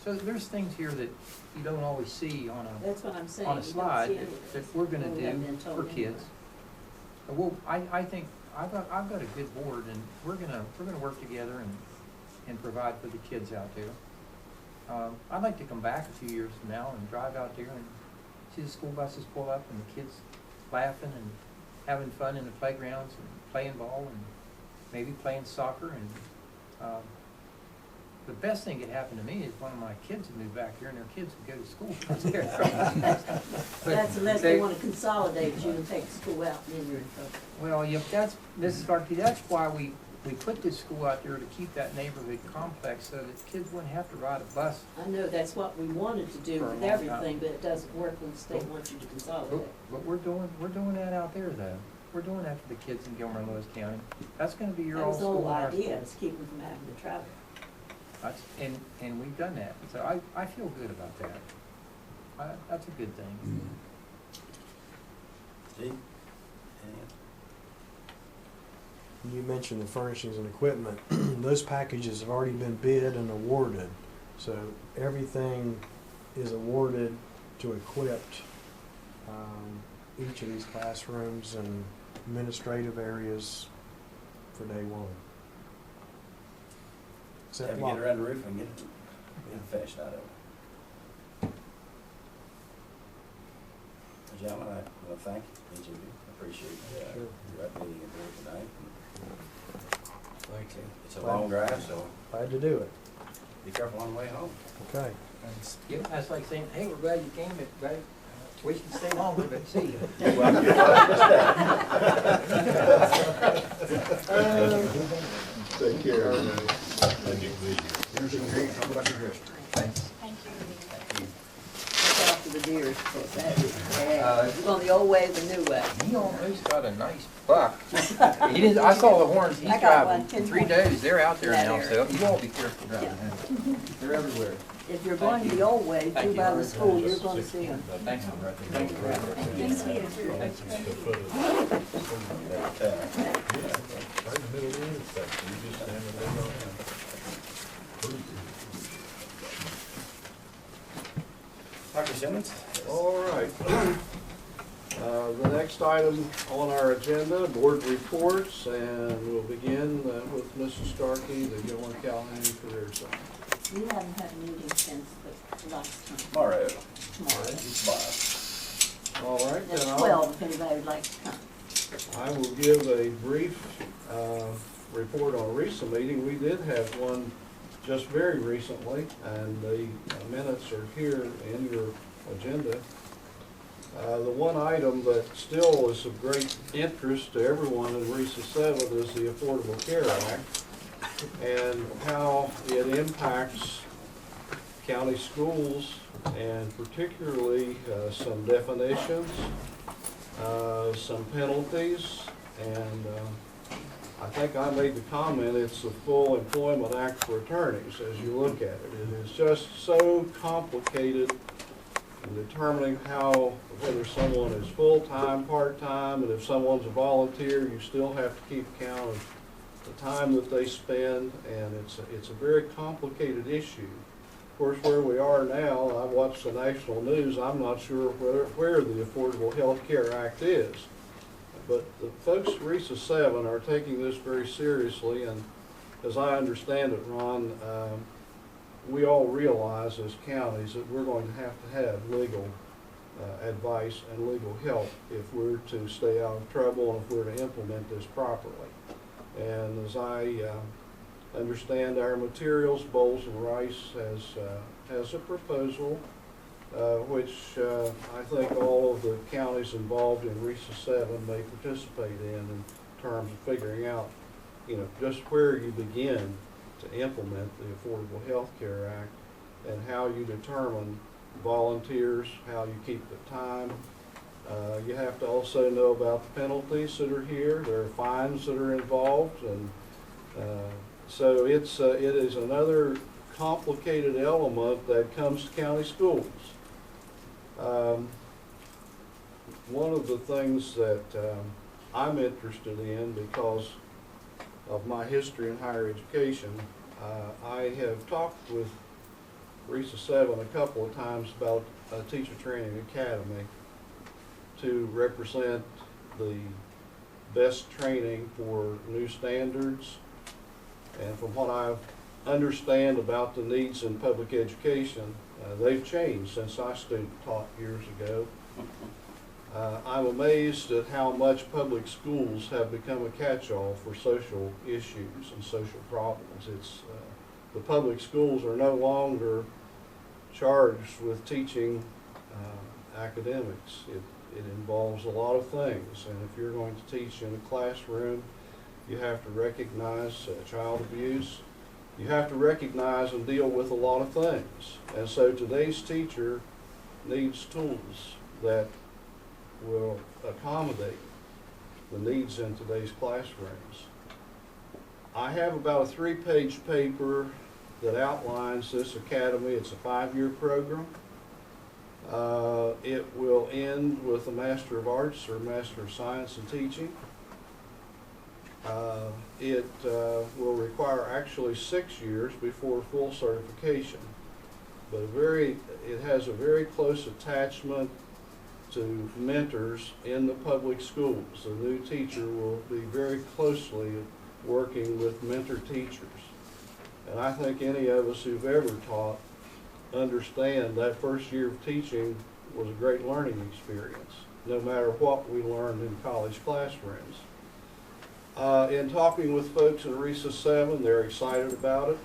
So there's things here that you don't always see on That's what I'm saying. a You don't slide see any of that this. we're gonna We haven't been do told for anyway. kids. Well, I think I've got a good board, and we're gonna work together and provide for the kids out there. I'd like to come back a few years from now and drive out there and see the school buses pull up and the kids laughing and having fun in the playgrounds and playing ball and maybe playing soccer. And the best thing that happened to me is one of my kids would move back here and their kids would go to school out there. That's unless they wanna consolidate you and take school out, and then you're in trouble. Well, yeah, Mrs. Starkey, that's why we put this school out there, to keep that neighborhood complex so that kids wouldn't have to ride a bus. I know that's what we wanted to do For a with long everything, but it doesn't work when the state wants you to consolidate. But we're doing that out there though. We're doing that for the kids in Gilmer and Lewis County. That's gonna be your That old was the school. whole and our idea, school. is keep them from having to travel. And we've done that, so I feel good about that. That's a good thing. Steve? You mentioned the furnishings and equipment. Those packages have already been bid and awarded. So everything is awarded to equip each of these classrooms and administrative areas for day 1. Except Have to get around the roof and get it finished out of it. Gentlemen, I want to thank each of you. I appreciate Sure. your updating it here tonight. Thank you. It's a long drive, so Glad to do it. be careful on the way home. Okay. Yeah, that's like saying, hey, we're glad you came, but glad, we should stay longer, but see you. Take care. Thank you. Look out for the deers, because that is bad. It's on the old way, the new way. He almost got a nice buck. He didn't, I saw the horns he's I got driving. one. 3 days, they're out there That now, area. so you all be careful driving them. They're everywhere. If you're going the old way, Thank through you. by the school, you're gonna see them. Thanks for Thank you. But, Right in the middle of the intersection, you just stand in the middle of Dr. Simmons? All right. The next item on our agenda, board reports, and we'll begin with Mrs. Starkey, the Gilmer Calhoun Career Center. We haven't had a meeting since the last time. Tomorrow. Tomorrow. It's tomorrow. All right, There's then 12 if anybody would like to come. I will give a brief report on a recent meeting. We did have one just very recently, and the minutes are here in your agenda. The one item that still is of great interest to everyone in Recess 7 is the Affordable Care Act and how it impacts county schools, and particularly some definitions, some penalties, and I think I made the comment, it's the Full Employment Act for attorneys, as you look at it. It is just so complicated in determining whether someone is full-time, part-time, and if someone's a volunteer, you still have to keep count of the time that they spend, and it's a very complicated issue. Of course, where we are now, I watch the national news, I'm not sure where the Affordable Health Care Act is. But the folks at RESA 7 are taking this very seriously, and as I understand it, Ron, we all realize as counties that we're going to have legal advice and legal help if we're to stay out of trouble and if we're to implement this properly. And as I understand our materials, Bowles and Rice has a proposal which I think all of the counties involved in RESA 7 may participate in terms of figuring out, just where you begin to implement the Affordable Health Care Act and how you determine volunteers, how you keep the time. You have to also know about the penalties that are here. There are fines that are involved, and so it is another complicated element that comes to county schools. One of the things that I'm interested in because of my history in higher education, I have talked with RESA 7 a couple of times about a teacher training academy to represent the best training for new standards. And from what I understand about the needs in public education, they've changed since I taught years ago. I'm amazed at how much public schools have become a catch-all for social issues and social problems. The public schools are no longer charged with teaching academics. It involves a lot of things, and if you're going to teach in a classroom, you have to recognize child abuse. You have to recognize and deal with a lot of things. And so today's teacher needs tools that will accommodate the needs in today's classrooms. I have about a 3-page paper that outlines this academy. It's a 5-year program. It will end with a Master of Arts or Master of Science in Teaching. It will require actually 6 years before full certification, but it has a very close attachment to mentors in the public schools. The new teacher will be very closely working with mentor teachers. And I think any of us who've ever taught understand that first year of teaching was a great learning experience, no matter what we learned in college classrooms. In talking with folks in RESA 7, they're excited about it.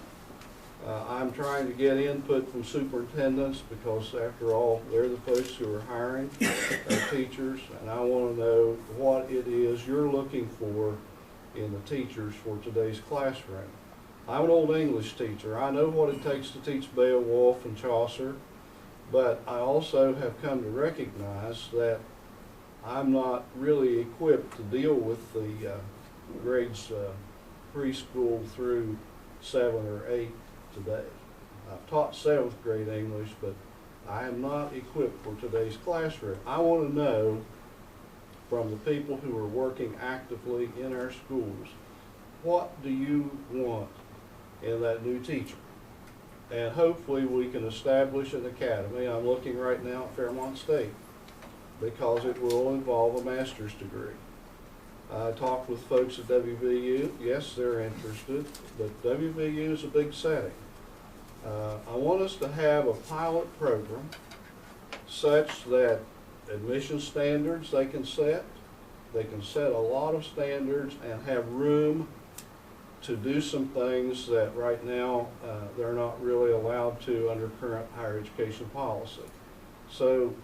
I'm trying to get input from superintendents because, after all, they're the folks who are hiring our teachers, and I want to know what it is you're looking for in the teachers for today's classroom. I'm an old English teacher. I know what it takes to teach Beowulf and Chaucer, but I also have come to recognize that I'm not really equipped to deal with the grades preschool through 7 or 8 today. I've taught 7th grade English, but I am not equipped for today's classroom. I want to know from the people who are working actively in our schools, what do you want in that new teacher? And hopefully we can establish an academy. I'm looking right now at Fairmont State because it will involve a master's degree. I talked with folks at WVU. Yes, they're interested, but WVU is a big setting. I want us to have a pilot program such that admission standards they can set a lot of standards and have room to do some things that right now they're not really allowed to under current higher education policy. So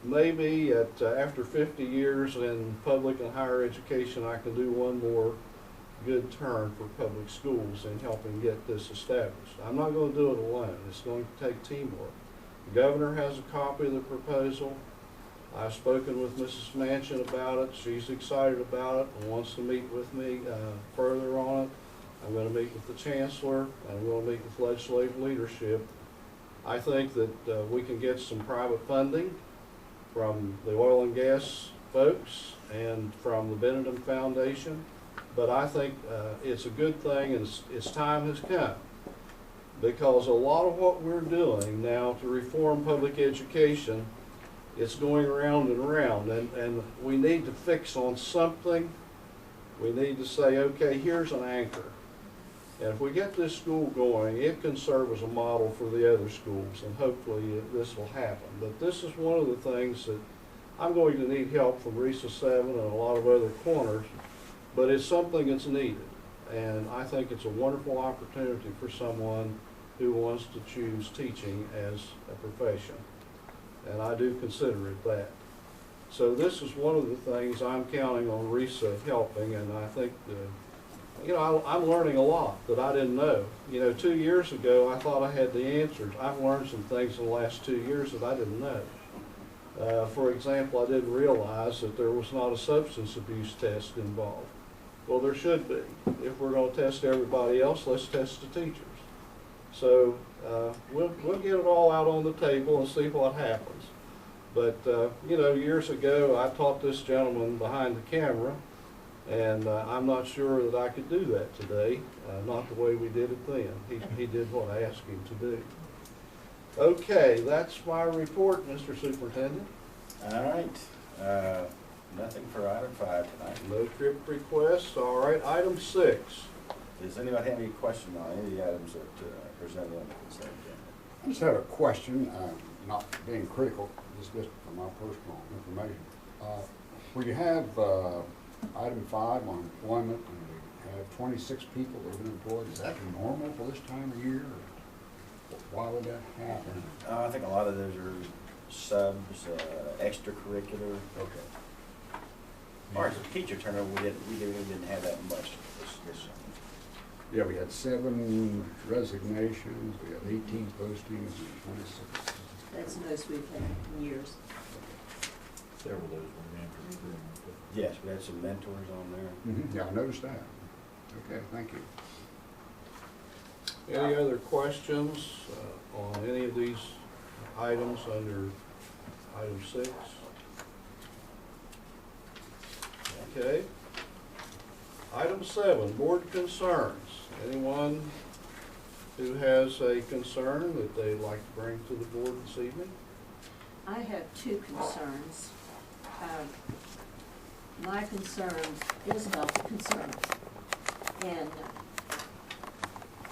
maybe after 50 years in public and higher education, I can do one more good turn for public schools in helping get this established. I'm not going to do it alone. It's going to take teamwork. The governor has a copy of the proposal. I've spoken with Mrs. Manchin about it. She's excited about it and wants to meet with me further on it. I'm going to meet with the chancellor, and I'm going to meet with legislative leadership. I think that we can get some private funding from the oil and gas folks and from the Benedum Foundation, but I think it's a good thing, and its time has come, because a lot of what we're doing now to reform public education, it's going around and around, and we need to fix on something. We need to say, okay, here's an anchor. And if we get this school going, it can serve as a model for the other schools, and hopefully this will happen. But this is one of the things that I'm going to need help from RESA 7 and a lot of other corners, but it's something that's needed. And I think it's a wonderful opportunity for someone who wants to choose teaching as a profession. And I do consider it that. So this is one of the things I'm counting on RESA helping, and I think you know, I'm learning a lot that I didn't know. You know, 2 years ago, I thought I had the answers. I've learned some things in the last 2 years that I didn't know. For example, I didn't realize that there was not a substance abuse test involved. Well, there should be. If we're going to test everybody else, let's test the teachers. So we'll get it all out on the table and see what happens. But, you know, years ago, I taught this gentleman behind the camera, and I'm not sure that I could do that today, not the way we did it then. He did what I asked him to do. Okay, that's my report, Mr. Superintendent. All right. Nothing for item 5 tonight. No trip requests. All right, item 6. Does anybody have any question on any of the items that are presented on the consent agenda? I just had a question, not being critical, this is just for my personal information. When you have item 5 on employment, and we have 26 people that have been employed, is that normal for this time of year? Or why would that happen? I think a lot of those are subs, extracurricular. Okay. As far as the teacher turnover, we didn't have that much this summer. Yeah, we had 7 resignations, we had 18 postings, and 26. That's the most we've had in years. Several of those were mentors. Yes, we had some mentors on there. Yeah, I noticed that. Okay, thank you. Any other questions on any of these items under item 6? Okay. Item 7, board concerns. Anyone who has a concern that they'd like to bring to the board this evening? I have 2 concerns. My concern is about the concerns. And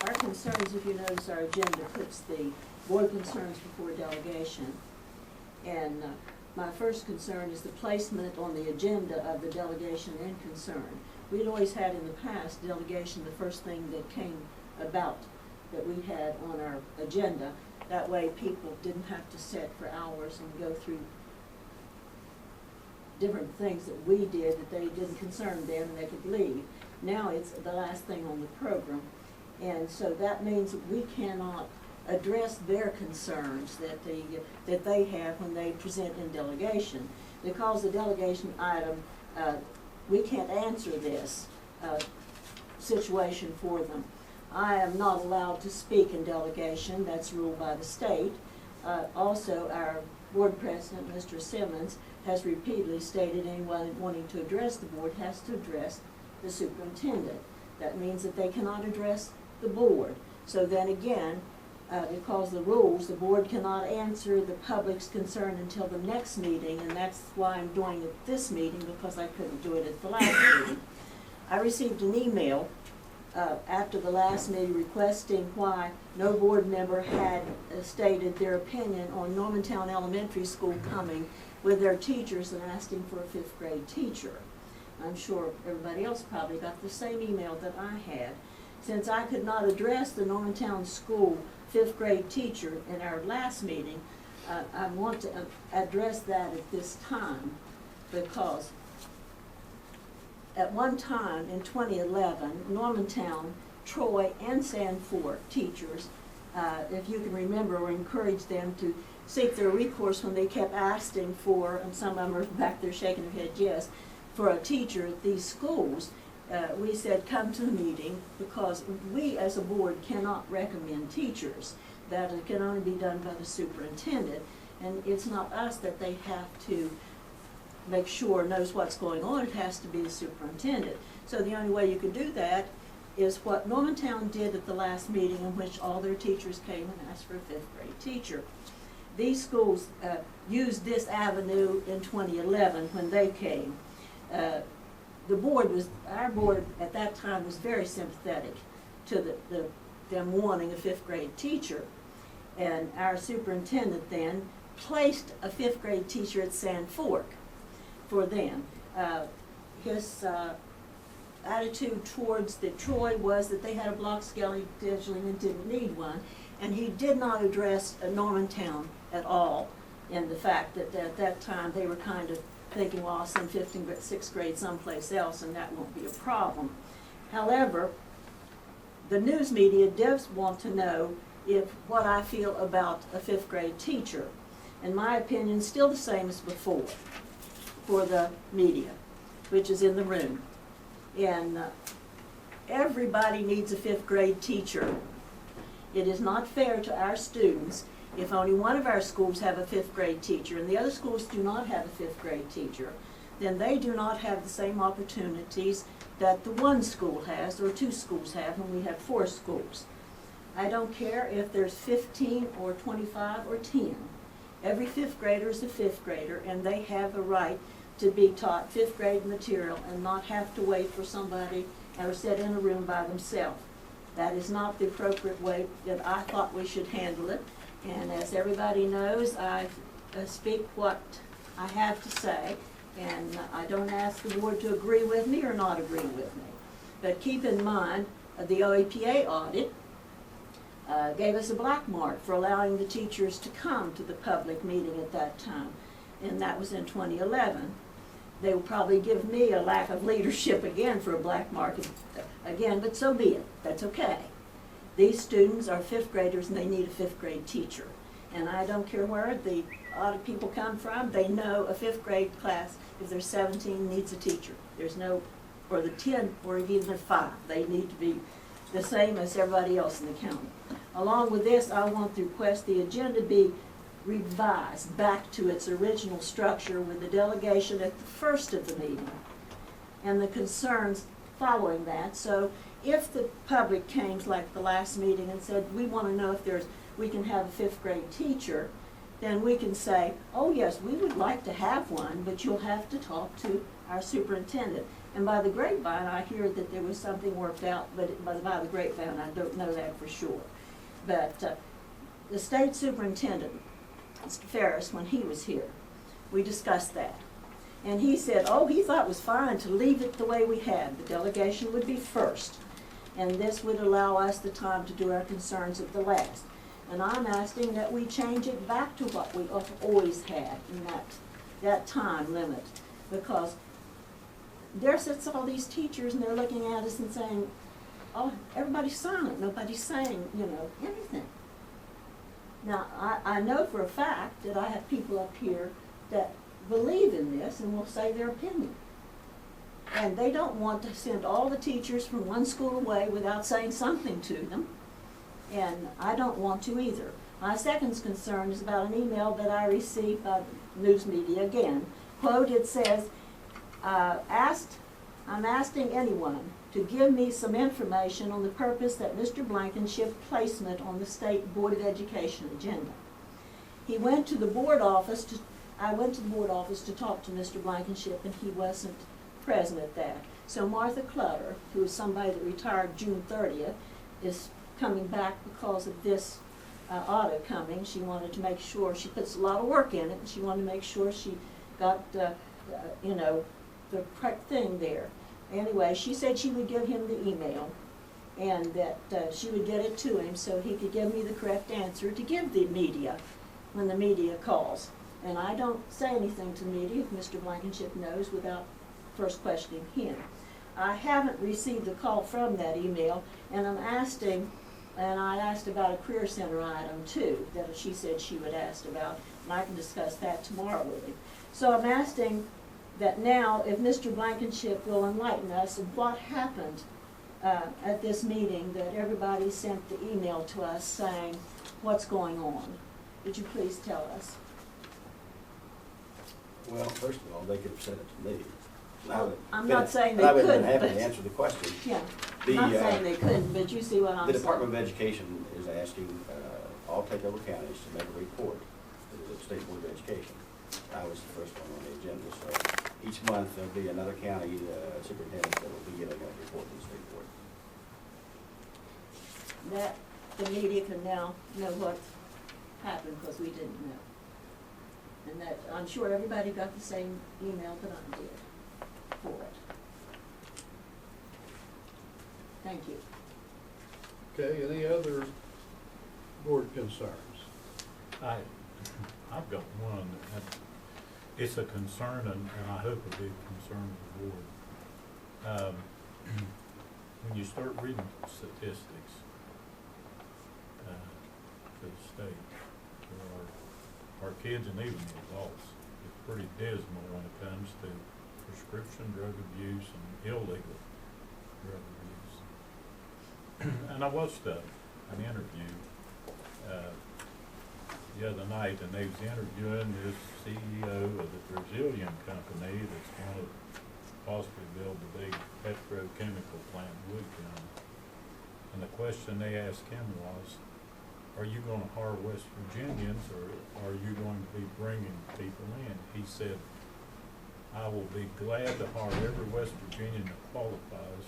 our concerns, if you notice, our agenda puts the board concerns before delegation. And my first concern is the placement on the agenda of the delegation and concern. We'd always had in the past delegation the first thing that came about that we had on our agenda. That way people didn't have to sit for hours and go through different things that we did that they didn't concern them and they could leave. Now it's the last thing on the program. And so that means that we cannot address their concerns that they have when they present in delegation. Because the delegation item, we can't answer this situation for them. I am not allowed to speak in delegation. That's ruled by the state. Also, our board president, Mr. Simmons, has repeatedly stated anyone wanting to address the board has to address the superintendent. That means that they cannot address the board. So then again, because the rules, the board cannot answer the public's concern until the next meeting, and that's why I'm doing it this meeting, because I couldn't do it at the last meeting. I received an email after the last meeting requesting why no board member had stated their opinion on Normantown Elementary School coming with their teachers and asking for a 5th grade teacher. I'm sure everybody else probably got the same email that I had. Since I could not address the Normantown School 5th grade teacher in our last meeting, I want to address that at this time, because at one time in 2011, Normantown, Troy, and Sanford teachers, if you can remember, encouraged them to seek their recourse when they kept asking for, and some of them are back there shaking their head yes, for a teacher at these schools. We said, come to the meeting, because we as a board cannot recommend teachers. That it can only be done by the superintendent, and it's not us that they have to make sure knows what's going on. It has to be the superintendent. So the only way you can do that is what Normantown did at the last meeting, in which all their teachers came and asked for a 5th grade teacher. These schools used this avenue in 2011 when they came. Our board at that time was very sympathetic to them wanting a 5th grade teacher. And our superintendent then placed a 5th grade teacher at Sand Fork for them. His attitude towards the Troy was that they had a block scheduling and didn't need one. And he did not address Normantown at all, in the fact that at that time they were kind of thinking, well, I'll send 5th and 6th grade someplace else and that won't be a problem. However, the news media does want to know what I feel about a 5th grade teacher. And my opinion is still the same as before for the media, which is in the room. And everybody needs a 5th grade teacher. It is not fair to our students if only one of our schools have a 5th grade teacher and the other schools do not have a 5th grade teacher. Then they do not have the same opportunities that the one school has or 2 schools have, and we have 4 schools. I don't care if there's 15 or 25 or 10. Every 5th grader is a 5th grader, and they have a right to be taught 5th grade material and not have to wait for somebody or sit in a room by themselves. That is not the appropriate way that I thought we should handle it. And as everybody knows, I speak what I have to say, and I don't ask the board to agree with me or not agree with me. But keep in mind, the OEPA audit gave us a black mark for allowing the teachers to come to the public meeting at that time, and that was in 2011. They will probably give me a lack of leadership again for a black mark again, but so be it. That's okay. These students are 5th graders and they need a 5th grade teacher. And I don't care where the audit people come from, they know a 5th grade class, if there's 17, needs a teacher. There's no, or the 10, or even the 5. They need to be the same as everybody else in the county. Along with this, I want to request the agenda be revised back to its original structure with the delegation at the first of the meeting and the concerns following that. So if the public came like the last meeting and said, we want to know if we can have a 5th grade teacher, then we can say, oh yes, we would like to have one, but you'll have to talk to our superintendent. And by the grapevine, I hear that there was something worked out, but by the grapevine, I don't know that for sure. But the state superintendent, Mr. Ferris, when he was here, we discussed that. And he said, oh, he thought it was fine to leave it the way we had. The delegation would be first. And this would allow us the time to do our concerns at the last. And I'm asking that we change it back to what we have always had in that time limit. Because there sits all these teachers and they're looking at us and saying, oh, everybody's silent, nobody's saying, anything. Now, I know for a fact that I have people up here that believe in this and will say their opinion. And they don't want to send all the teachers from one school away without saying something to them. And I don't want to either. My second concern is about an email that I received by the news media again. Quote, it says, I'm asking anyone to give me some information on the purpose that Mr. Blankenship placement on the State Board of Education agenda. He went to the board office I went to the board office to talk to Mr. Blankenship, and he wasn't present at that. So Martha Clutter, who is somebody that retired June 30th, is coming back because of this audit coming. She wanted to make sure, she puts a lot of work in it, and she wanted to make sure she got, the correct thing there. Anyway, she said she would give him the email, and that she would get it to him so he could give me the correct answer to give the media when the media calls. And I don't say anything to the media, if Mr. Blankenship knows, without first questioning him. I haven't received a call from that email, and I'm asking And I asked about a career center item too, that she said she would ask about, and I can discuss that tomorrow with him. So I'm asking that now, if Mr. Blankenship will enlighten us of what happened at this meeting, that everybody sent the email to us saying what's going on. Would you please tell us? Well, first of all, they could have sent it to me. I'm not saying they I would have couldn't, been happy but- to answer the question. Yeah, The, I'm not saying they couldn't, but you see what I'm The saying. Department of Education is asking all takeover counties to make a report to the State Board of Education. I was the first one on the agenda, so each month there'll be another county superintendent that will be giving a report to the State Board. That the media can now know what happened, because we didn't know. And that, I'm sure everybody got the same email that I did for it. Thank you. Okay, any other board concerns? I've got one, and it's a concern, and I hope a big concern of the board. When you start reading statistics for the state, for our kids and even the adults, it's pretty dismal when it comes to prescription drug abuse and illegal drug abuse. And I watched an interview the other night, and they was interviewing this CEO of the Brazilian company that's going to possibly build the big petrochemical plant in Wood County. And the question they asked him was, are you going to hire West Virginians, or are you going to be bringing people in? He said, I will be glad to hire every West Virginian that qualifies,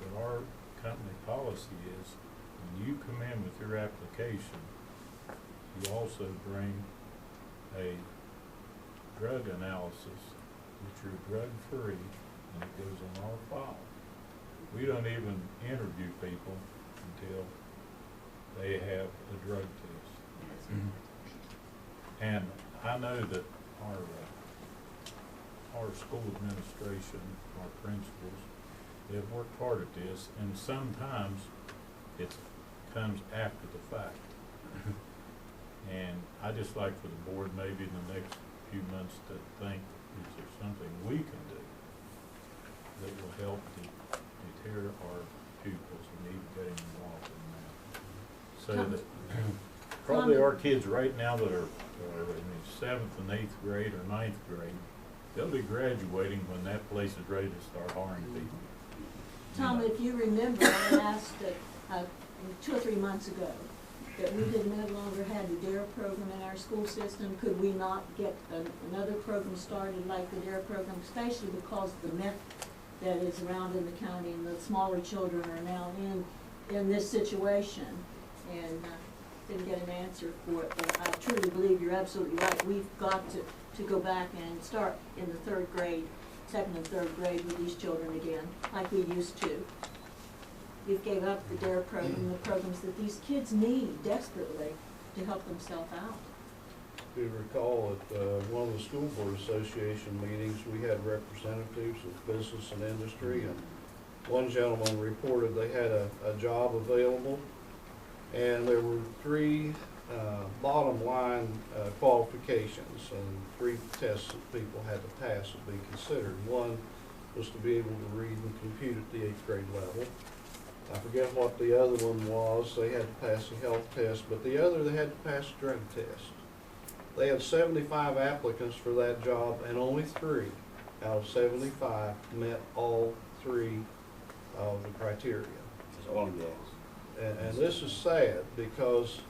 but our company policy is when you come in with your application, you also bring a drug analysis that you're drug-free, and it goes on our file. We don't even interview people until they have a drug test. And I know that our school administration, our principals, they have worked hard at this, and sometimes it comes after the fact. And I just like for the board maybe in the next few months to think, is there something we can do that will help deter our pupils and even getting involved in that? So that probably our kids right now that are in the 7th and 8th grade or 9th grade, they'll be graduating when that place is ready to start hiring people. Tom, if you remember, I asked 2 or 3 months ago that we did no longer have the DARE program in our school system. Could we not get another program started like the DARE program, especially because of the meth that is around in the county, and the smaller children are now in this situation? And didn't get an answer for it, but I truly believe you're absolutely right. We've got to go back and start in the 3rd grade, 2nd and 3rd grade with these children again, like we used to. We've gave up the DARE program, the programs that these kids need desperately to help themselves out. If you recall, at one of the school board association meetings, we had representatives of business and industry, and one gentleman reported they had a job available, and there were 3 bottom line qualifications and 3 tests that people had to pass to be considered. One was to be able to read and compute at the 8th grade level. I forget what the other one was. They had to pass a health test, but the other, they had to pass a drug test. They had 75 applicants for that job, and only 3 out of 75 met all 3 of the criteria. It's oil and gas. And this is sad because,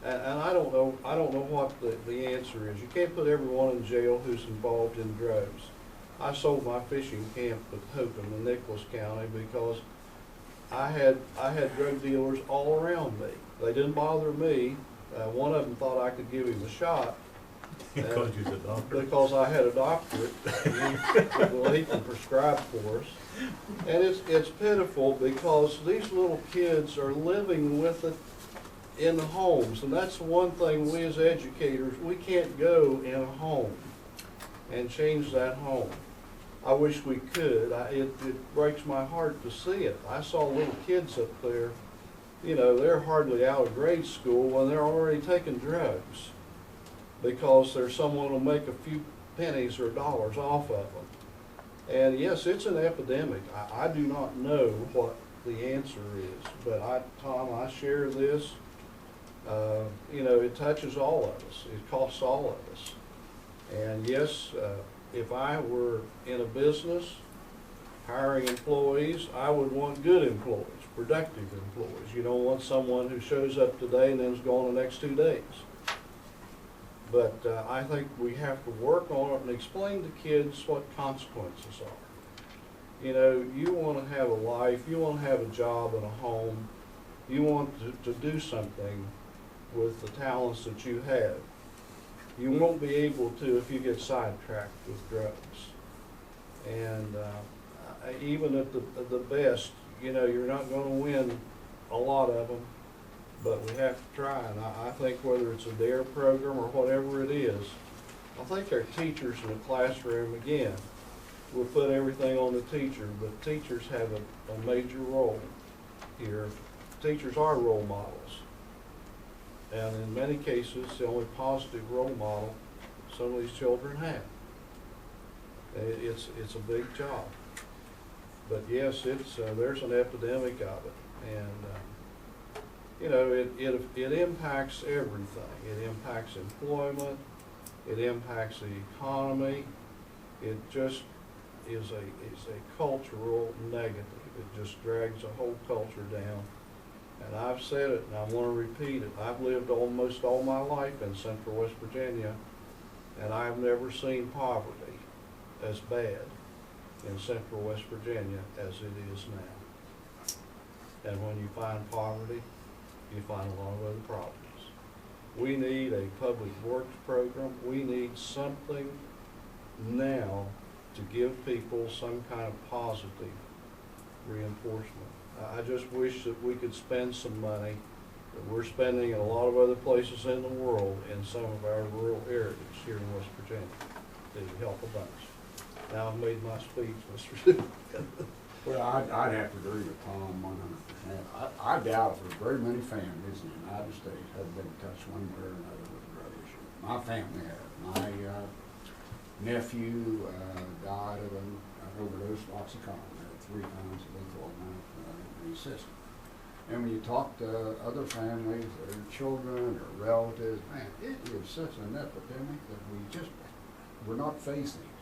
and I don't know what the answer is. You can't put everyone in jail who's involved in drugs. I sold my fishing camp with Hokum in Nicholas County because I had drug dealers all around me. They didn't bother me. One of them thought I could give him a shot. Because you're a doctor. Because I had a doctorate. Well, he can prescribe for us. And it's pitiful because these little kids are living with it in the homes. And that's one thing we as educators, we can't go in a home and change that home. I wish we could. It breaks my heart to see it. I saw little kids up there you know, they're hardly out of grade school when they're already taking drugs because there's someone who'll make a few pennies or dollars off of them. And yes, it's an epidemic. I do not know what the answer is, but Tom, I share this. You know, it touches all of us. It costs all of us. And yes, if I were in a business hiring employees, I would want good employees, productive employees. You don't want someone who shows up today and then is gone the next 2 days. But I think we have to work on it and explain to kids what consequences are. You know, you want to have a life, you want to have a job and a home, you want to do something with the talents that you have. You won't be able to if you get sidetracked with drugs. And even at the best, you know, you're not going to win a lot of them, but we have to try. And I think whether it's a DARE program or whatever it is, I think our teachers in the classroom, again, we'll put everything on the teacher, but teachers have a major role here. Teachers are role models. And in many cases, the only positive role model some of these children have. It's a big job. But yes, there's an epidemic of it. And, you know, it impacts everything. It impacts employment. It impacts the economy. It just is a cultural negative. It just drags the whole culture down. And I've said it, and I want to repeat it. I've lived almost all my life in Central West Virginia, and I've never seen poverty as bad in Central West Virginia as it is now. And when you find poverty, you find a lot of other problems. We need a public works program. We need something now to give people some kind of positive reinforcement. I just wish that we could spend some money that we're spending in a lot of other places in the world in some of our rural areas here in West Virginia. It would help a bunch. Now I've made my speech, Mr. Duke. Well, I'd have to agree with Tom 100%. I doubt if there's very many families in the United States have been touched one way or another with the drug issue. My family has. My nephew died of an overdose of OxyContin. 3 times a lethal amount in the system. And when you talk to other families, their children or relatives, man, it is such an epidemic that we're not facing it.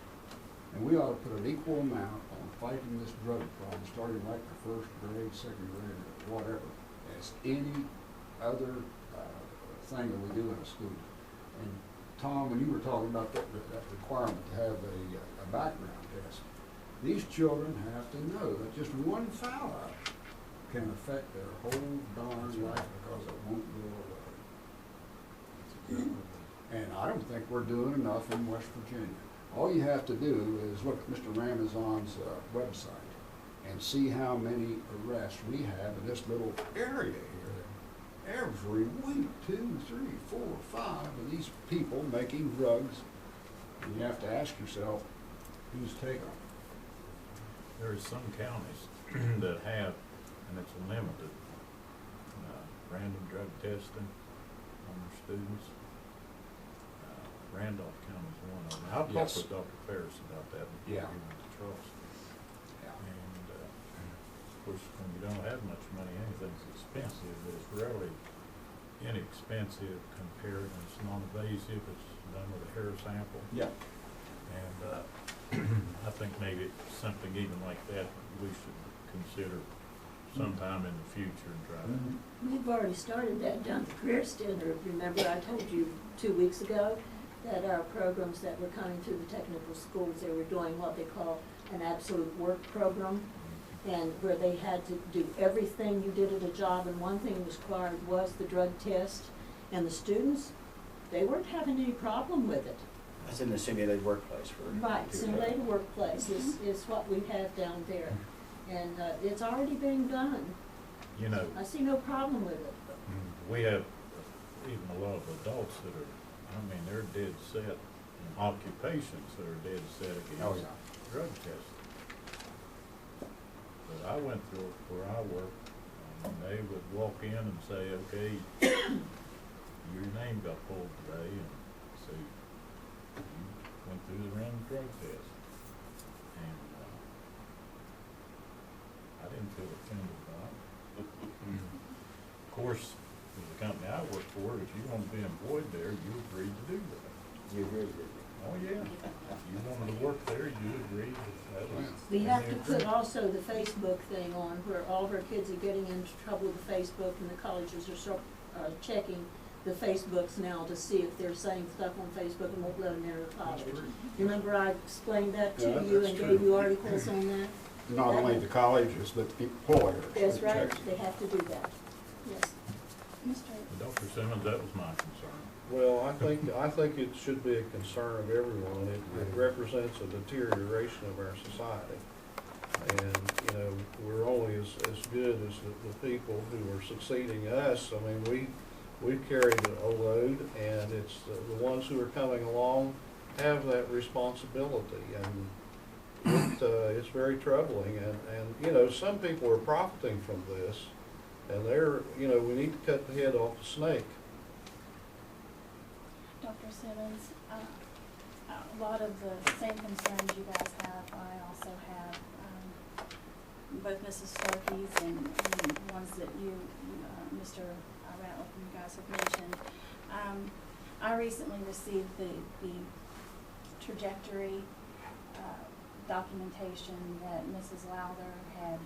And we ought to put an equal amount on fighting this drug problem, starting like the 1st grade, 2nd grade, or whatever, as any other thing that we do in a school. And Tom, when you were talking about that requirement to have a background test, these children have to know that just one foul out can affect their whole darn life because it won't go away. And I don't think we're doing enough in West Virginia. All you have to do is look at Mr. Ramazan's website and see how many arrests we have in this little area here. Every week, 2, 3, 4, 5 of these people making drugs. And you have to ask yourself, who's taking them? There are some counties that have, and it's limited, random drug testing on their students. Randolph County is one of them. I'll talk Yes. with Dr. Ferris about that before Yeah. we went to Charleston. Yeah. And, of course, when you don't have much money, anything's expensive, but it's rarely inexpensive compared, and it's non-invasive, it's done with a hair sample. Yeah. And I think maybe something even like that we should consider sometime in the future and try that. We've already started that down at the Career Center. Remember I told you 2 weeks ago that our programs that were coming through the technical schools, they were doing what they call an absolute work program, and where they had to do everything you did at a job, and one thing was required was the drug test, and the students, they weren't having any problem with it. That's in the simulated workplace for. Right, simulated workplace is what we have down there, and it's already being done. You know, I see no problem with it. we have even a lot of adults that are, I mean, they're dead set in occupations that are dead set Oh, against yeah. drug testing. But I went through where I worked, And they would walk in and say, okay, your name got pulled today, and so you went through the random drug test. And, I didn't feel offended by it. Of course, the company I work for, if you want to be employed there, you agreed to do that. You agree with it? Oh, yeah. If you wanted to work there, you agreed that was. We in have the to put agreement. also the Facebook thing on, where all of our kids are getting into trouble with Facebook, and the colleges are checking the Facebooks now to see if they're saying stuff on Facebook and won't let them enter the college. Remember I explained that to Yeah, you that's and true. gave you articles on that? Not only the colleges, but the employers. That's that right, checks it. they have to do that, yes. Mr. Dr. Simmons, that was my concern. Well, I think it should be a concern of everyone. It represents a deterioration of our society. And, you know, we're only as good as the people who are succeeding us. I mean, we've carried a load, and it's the ones who are coming along have that responsibility. And it's very troubling. And, you know, some people are profiting from this, and you know, we need to cut the head off the snake. Dr. Simmons, a lot of the same concerns you guys have, I also have. Both Mrs. Starkey's and ones that you Mr. Ratliff, and you guys have mentioned. I recently received the trajectory documentation that Mrs. Lowther had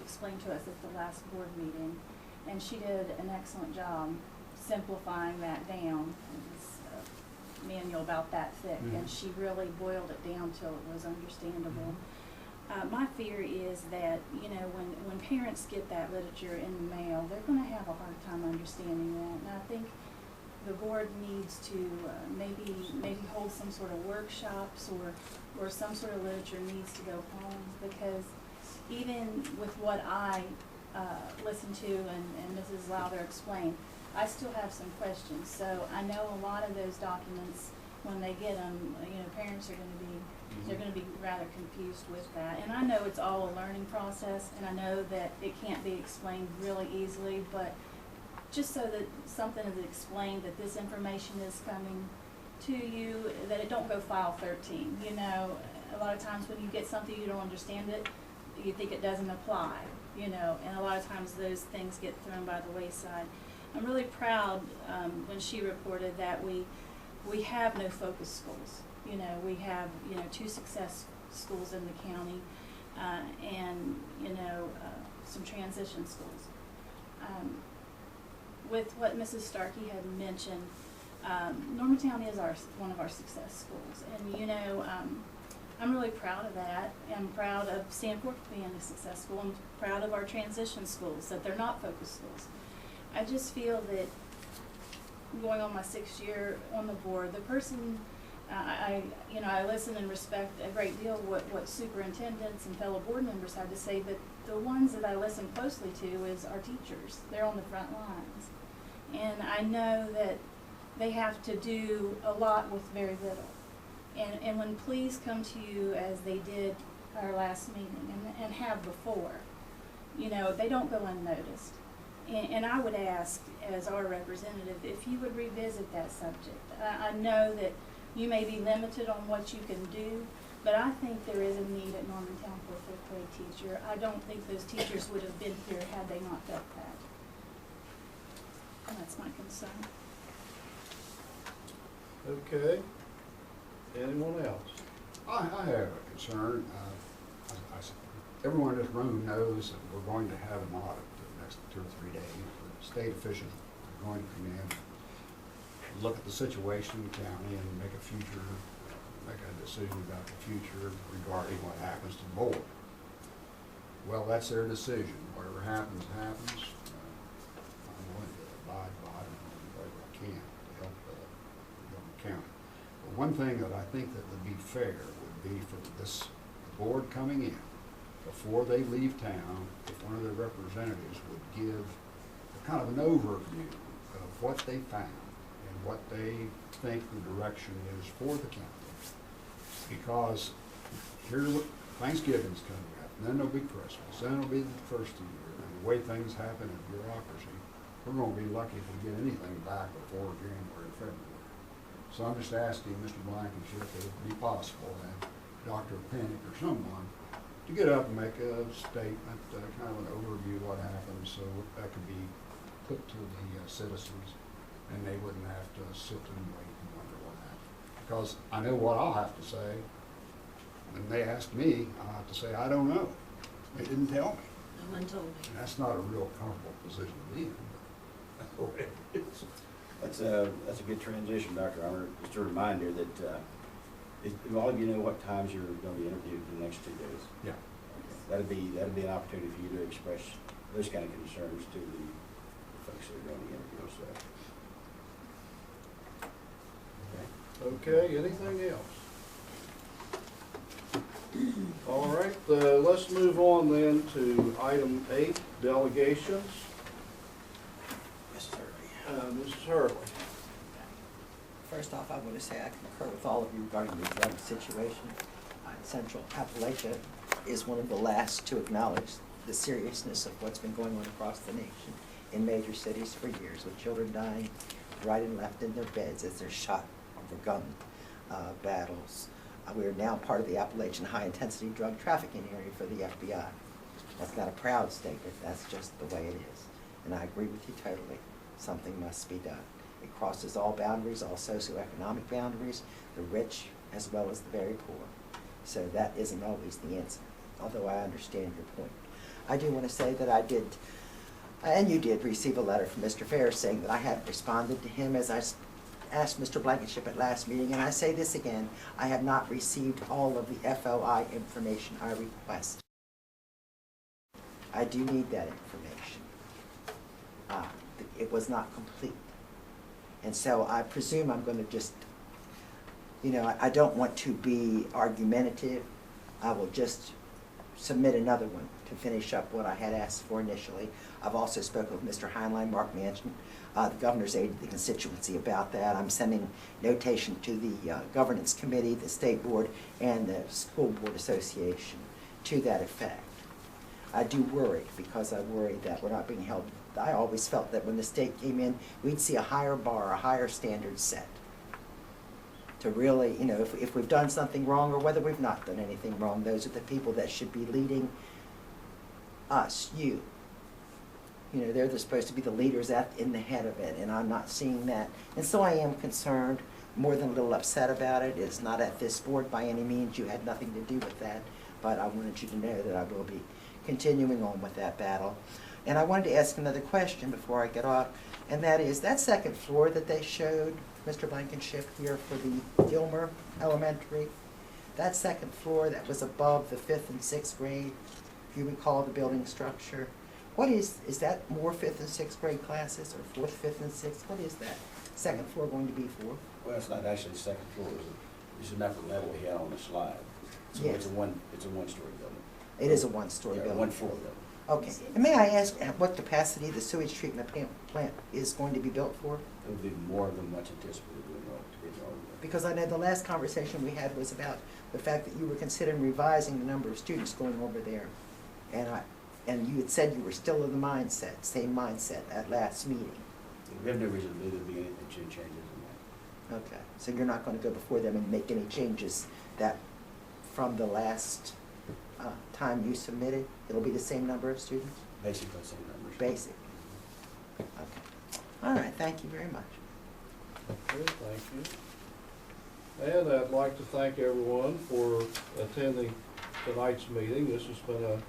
explained to us at the last board meeting, and she did an excellent job simplifying that down. It was a manual about that thick, and she really boiled it down till it was understandable. My fear is that, you know, when parents get that literature in the mail, they're going to have a hard time understanding that. And I think the board needs to maybe hold some sort of workshops, or some sort of literature needs to go home, because even with what I listened to and Mrs. Lowther explained, I still have some questions. So I know a lot of those documents, when they get them, you know, parents are going to be, they're going to be rather confused with that. And I know it's all a learning process, and I know that it can't be explained really easily, but just so that something is explained, that this information is coming to you, that it don't go file 13. You know, a lot of times when you get something you don't understand it, you think it doesn't apply, you know, and a lot of times those things get thrown by the wayside. I'm really proud when she reported that we have no focus schools. You know, we have, you know, 2 success schools in the county, and, you know, some transition schools. With what Mrs. Starkey had mentioned, Normantown is one of our success schools, and, you know, I'm really proud of that. I'm proud of Sanford being a success school. I'm proud of our transition schools, that they're not focus schools. I just feel that going on my 6th year on the board, the person, I listen and respect a great deal what superintendents and fellow board members have to say, but the ones that I listen closely to is our teachers. They're on the front lines. And I know that they have to do a lot with very little. And when pleas come to you, as they did our last meeting and have before, you know, they don't go unnoticed. And I would ask, as our representative, if you would revisit that subject. I know that you may be limited on what you can do, but I think there is a need at Normantown for a 5th grade teacher. I don't think those teachers would have been here had they not felt that. And that's my concern. Okay. Anyone else? I have a concern. Everyone in this room knows that we're going to have an audit the next 2 or 3 days. The state officials are going to come in, look at the situation in the county, and make a decision about the future regarding what happens to the board. Well, that's their decision. Whatever happens, happens. I'm going to abide by it and do whatever I can to help the county. But one thing that I think that would be fair would be for this board coming in, before they leave town, if one of their representatives would give kind of an overview of what they found and what they think the direction is for the county. Because here, Thanksgiving's coming up, and then there'll be Christmas, then it'll be the first of the year, and the way things happen in bureaucracy, we're gonna be lucky if we get anything back before January or February. So I'm just asking Mr. Blankenship if it would be possible that Dr. Panic or someone to get up and make a statement, kind of an overview of what happened, so that could be put to the citizens, and they wouldn't have to sit and wait and wonder what happened. Because I know what I'll have to say. When they ask me, I'll have to say, I don't know. They didn't tell me. No one told me. And that's not a real comfortable position to be in, but that's the way it is. That's a good transition, Dr. Armour. Just a reminder that, all of you know what times you're going to be interviewed in the next 2 days. Yeah. That'd be an opportunity for you to express those kind of concerns to the folks that are going to interview, so. Okay, anything else? All right, let's move on then to item 8, delegations. Mrs. Hurley. Mrs. Hurley. First off, I want to say I concur with all of you regarding the drug situation. Central Appalachia is one of the last to acknowledge the seriousness of what's been going on across the nation in major cities for years, with children dying right and left in their beds as they're shot over gun battles. We are now part of the Appalachian high-intensity drug trafficking area for the FBI. That's not a proud statement, that's just the way it is. And I agree with you totally. Something must be done. It crosses all boundaries, all socioeconomic boundaries, the rich as well as the very poor. So that isn't always the answer, although I understand your point. I do want to say that I did, and you did receive a letter from Mr. Ferris saying that I hadn't responded to him as I asked Mr. Blankenship at last meeting, and I say this again, I have not received all of the FOI information I request. I do need that information. It was not complete. And so I presume I'm going to just, I don't want to be argumentative. I will just submit another one to finish up what I had asked for initially. I've also spoken with Mr. Heinlein, Mark Manchin, the governor's aide to the constituency about that. I'm sending notation to the governance committee, the state board, and the school board association to that effect. I do worry because I worry that we're not being held. I always felt that when the state came in, we'd see a higher bar, a higher standard set. To really, if we've done something wrong or whether we've not done anything wrong, those are the people that should be leading us, you. They're supposed to be the leaders in the head of it, and I'm not seeing that. And so I am concerned, more than a little upset about it. It's not at this board by any means. You had nothing to do with that, but I wanted you to know that I will be continuing on with that battle. And I wanted to ask another question before I get off, and that is that second floor that they showed, Mr. Blankenship, here for the Gilmer Elementary, that second floor that was above the 5th and 6th grade, if you recall the building structure, what is that more 5th and 6th grade classes, or 4th, 5th, and 6th? What is that second floor going to be for? Well, it's not actually the second floor, it's an upper level we had on the slide. So Yes. it's a one-story building. It is a one-story Yeah, building. one-floor building. Okay. And may I ask what capacity the sewage treatment plant is going to be built for? It would be more than much anticipated to get going. Because I know the last conversation we had was about the fact that you were considering revising the number of students going over there. And you had said you were still in the same mindset at last meeting. We have no reason to believe there'd be anything changes in that. Okay. So you're not going to go before them and make any changes that from the last time you submitted? It'll be the same number of students? Basically the same numbers. Basic. Okay. All right. Thank you very much. Okay, thank you. And I'd like to thank everyone for attending tonight's meeting. This has been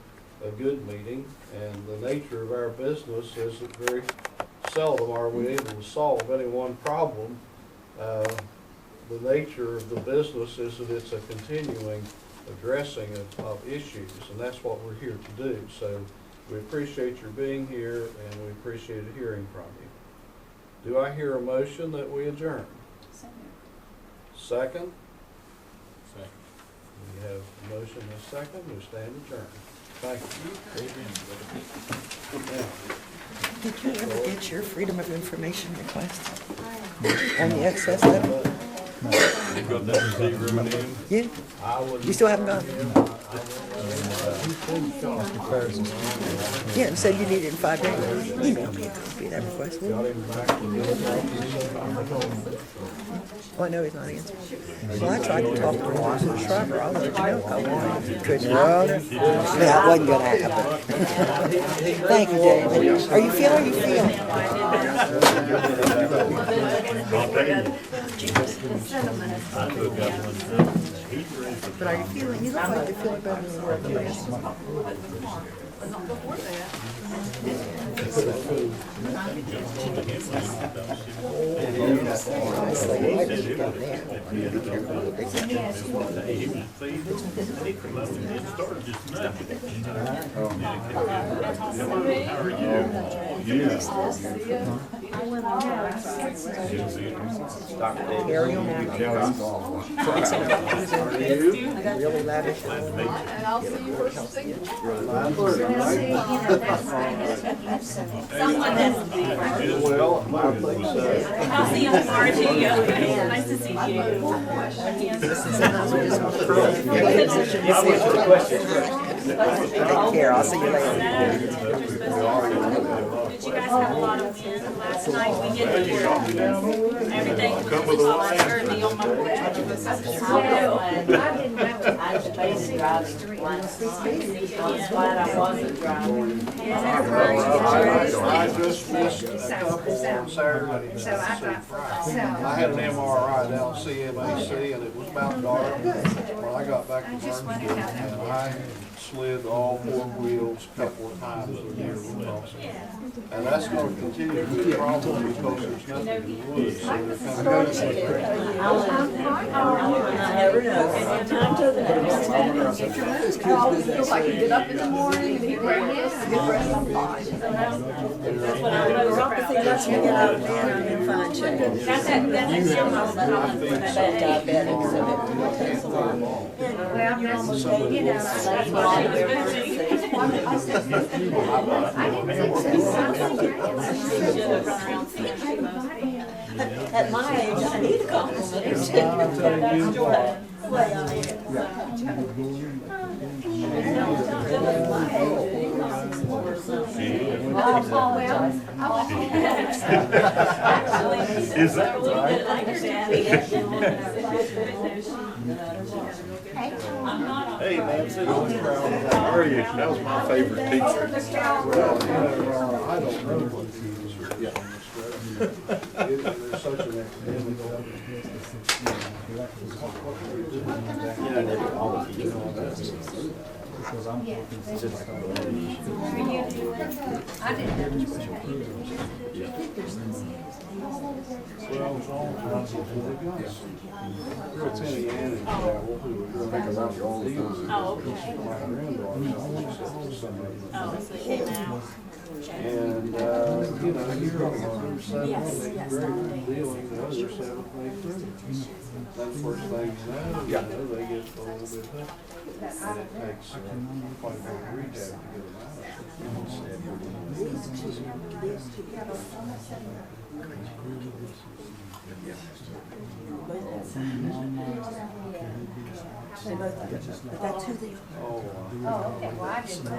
a good meeting, and the nature of our business is that very seldom are we able to solve any one problem. The nature of the business is that it's a continuing addressing of issues, and that's what we're here to do. So we appreciate your being here, and we appreciate hearing from you. Do I hear a motion that we adjourn? Second? Second. We have a motion and a second. We stand adjourned. Thank you. Did you ever get your Freedom of Information request on the excess level? got that receiver in. Yeah, I would. you still haven't gone? Yeah, you said you need it in 5 days. Email me a copy of that request. will you? Got him back to the Oh, I know he's not answering. Well, I tried to talk to Mr. Schreiber. I'll let you know if I want. Couldn't, well, that wasn't gonna happen. Thank you, David. Are you feeling? But are you feeling? You look like you're feeling better than you were last week. Dr. Davis. Aerial napkins. Really lavish. And I'll see you first thing. Someone that's different. Well, I think so. I'll see you tomorrow too. Nice to see Take care. I'll see you later. Did you guys have a lot of fun last night? We did everything was me on my porch. I didn't know. I was basically driving. I'm glad I wasn't driving. I just missed a couple on Saturday. So I got, I had an MRI down CMAC and it was about dark when I got back to Burnsville, and I slid all 4 wheels a couple of times in the year crossing. And that's going to continue to be a problem because there's nothing in the woods, so they're kind of. I never know. I always feel like you get up in the morning and eat breakfast and get ready on fine. Neuropathy lets me get out of bed and I'm in fine shape. That's Diabetic, so it takes a while. Well, you know, That's why I'm here. At my age, I need a compliment or two. That's the way I Is that right? Hey, Nancy. How are you? That was my favorite teacher. I don't know what these are. There's such an academic. I didn't know. Well, I was on it's in the end, who think about you all the time. Oh, okay. My granddaughter, So they came out. and, you know, you're going through 7th grade dealing, the other 7th grade through. Then first thing you know, they get a little bit hooked. And it takes quite a bit of rehab to get them out But that's who they are. Oh, Oh, okay, well, I didn't know.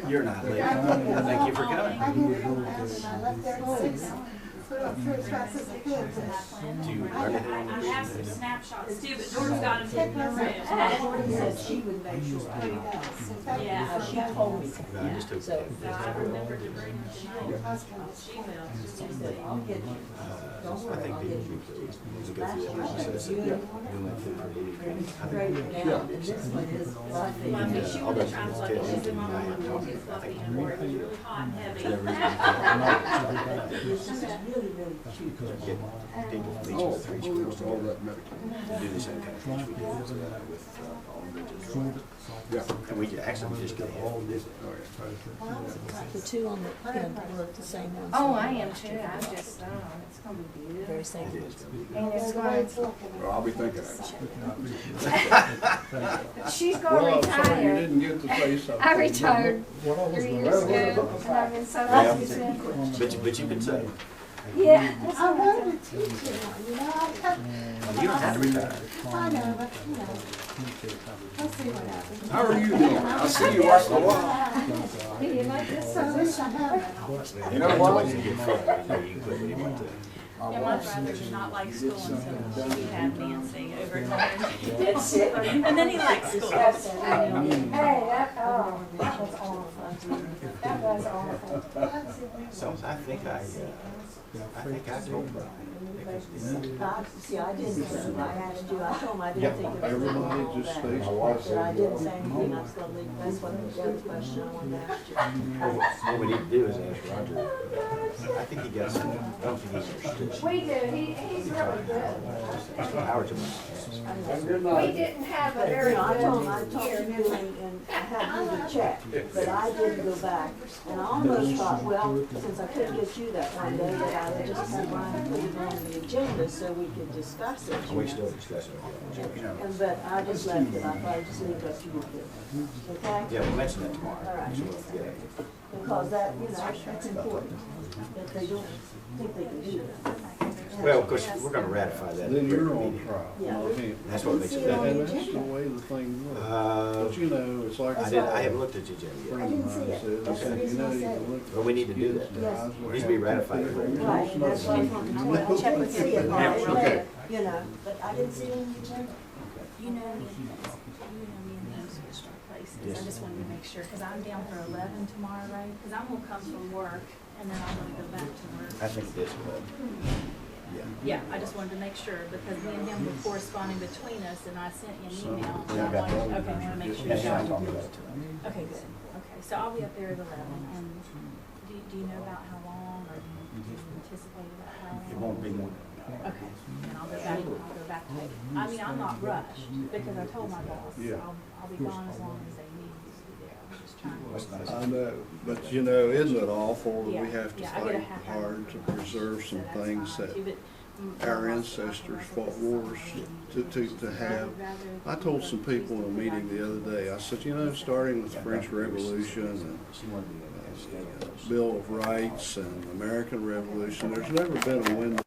You're not late. Thank you for coming. Do you I have some snapshots too, but Dora's got them in the room. She would make sure I got it. Yeah. She told me. just So I remember to bring her tonight. She will. She said, I'll get you. Don't I worry, think I'll people get you. need to go through that process. Doing that for Great now, and this one is I mean, she I'll would bet try you to it's look, good. she's been on the really fluffy and where it was really hot and heavy. This is really, really cute. Get people from each of the 3 schools together to do the same kind of things we did with all the bridges. And we actually just got all of this. The two on the end were the same ones. Oh, I am too. I'm just, it's gonna be beautiful. Very same ones. And it's going, Well, I'll be thinking of it. she's gonna well, I'm sorry you retire. didn't get to say something. I retired 3 years ago, and I've been so lucky to. But you can say. Yeah. I love to teach it, you know, You don't have to retire. I know, but, you know, let's see what happens. How are you doing? I see you once in a while. You like this, so wish I had. You know what? You get trouble, you quit when you want to. Yeah, my brother did not like school until he had Nancy over time. And then he liked school. Hey, that was awful. That was awful. So I think I told Brian. See, I didn't, I asked you, I told him I didn't think it was Everybody all just that. stays But I didn't say anything, I was gonna leave, that's what the other question I wanted to ask you. What we need to do is ask Roger. I think he got some, I don't think he understood. We do, he's really good. Howard's a must Good We night. didn't have a You very know, I told him, I good talked to year. you and I had you to check, but I didn't go back. And I almost thought, well, since I couldn't get you that one day, that I would just have Brian put it on the agenda so we could discuss it. We still discuss it. But I just left it, I thought I'd just leave it up to you. Okay? Yeah, we'll mention that tomorrow. All right. So we'll get it. Because that, you know, that's important, that they don't think they can do that. Well, of course, we're gonna ratify that. Then you're on meeting. trial. Yeah. Okay. That's what makes it And better. that's the way the thing works. Uh, But you know, it's like. I haven't looked at the agenda yet. friend of mine said, That's the okay, reason you know, I you said can look Well, we need to do that. kids in the eyes Yes. when It needs to be they ratified. have to Right, and that's what I'm talking about, I'll check with you, Yeah, okay. you know, but I didn't see it on the agenda. You know me and him switched our places. Yes. I just wanted to make sure, because I'm down for 11 tomorrow, right? Because I'm gonna come from work and then I'm gonna go back to work. I think it is, but, yeah. Yeah, I just wanted to make sure, because me and him were corresponding between us, and I sent you an email. And Yeah, I I got wanted, that. okay, I wanna make sure. Yeah, you I got it. talked about it tonight. Okay, good, okay, so I'll be up there at 11, and do you know about how long, or do you anticipate about how long? It won't be more than Okay, and I'll go back to it. I mean, I'm not rushed, because I told my boss, Yeah. I'll be gone as long as they need me to be there, I'm just trying to. That's nice. I know, but you know, isn't it awful that we Yeah, have to yeah, I get a fight half hour hard to lunch, preserve so some that's things fine, that too, but, our ancestors fought wars to have. I told some people in a meeting the other day, I said, you know, starting with the French Revolution and She wanted to be Bill of Rights and American Revolution, there's never been a window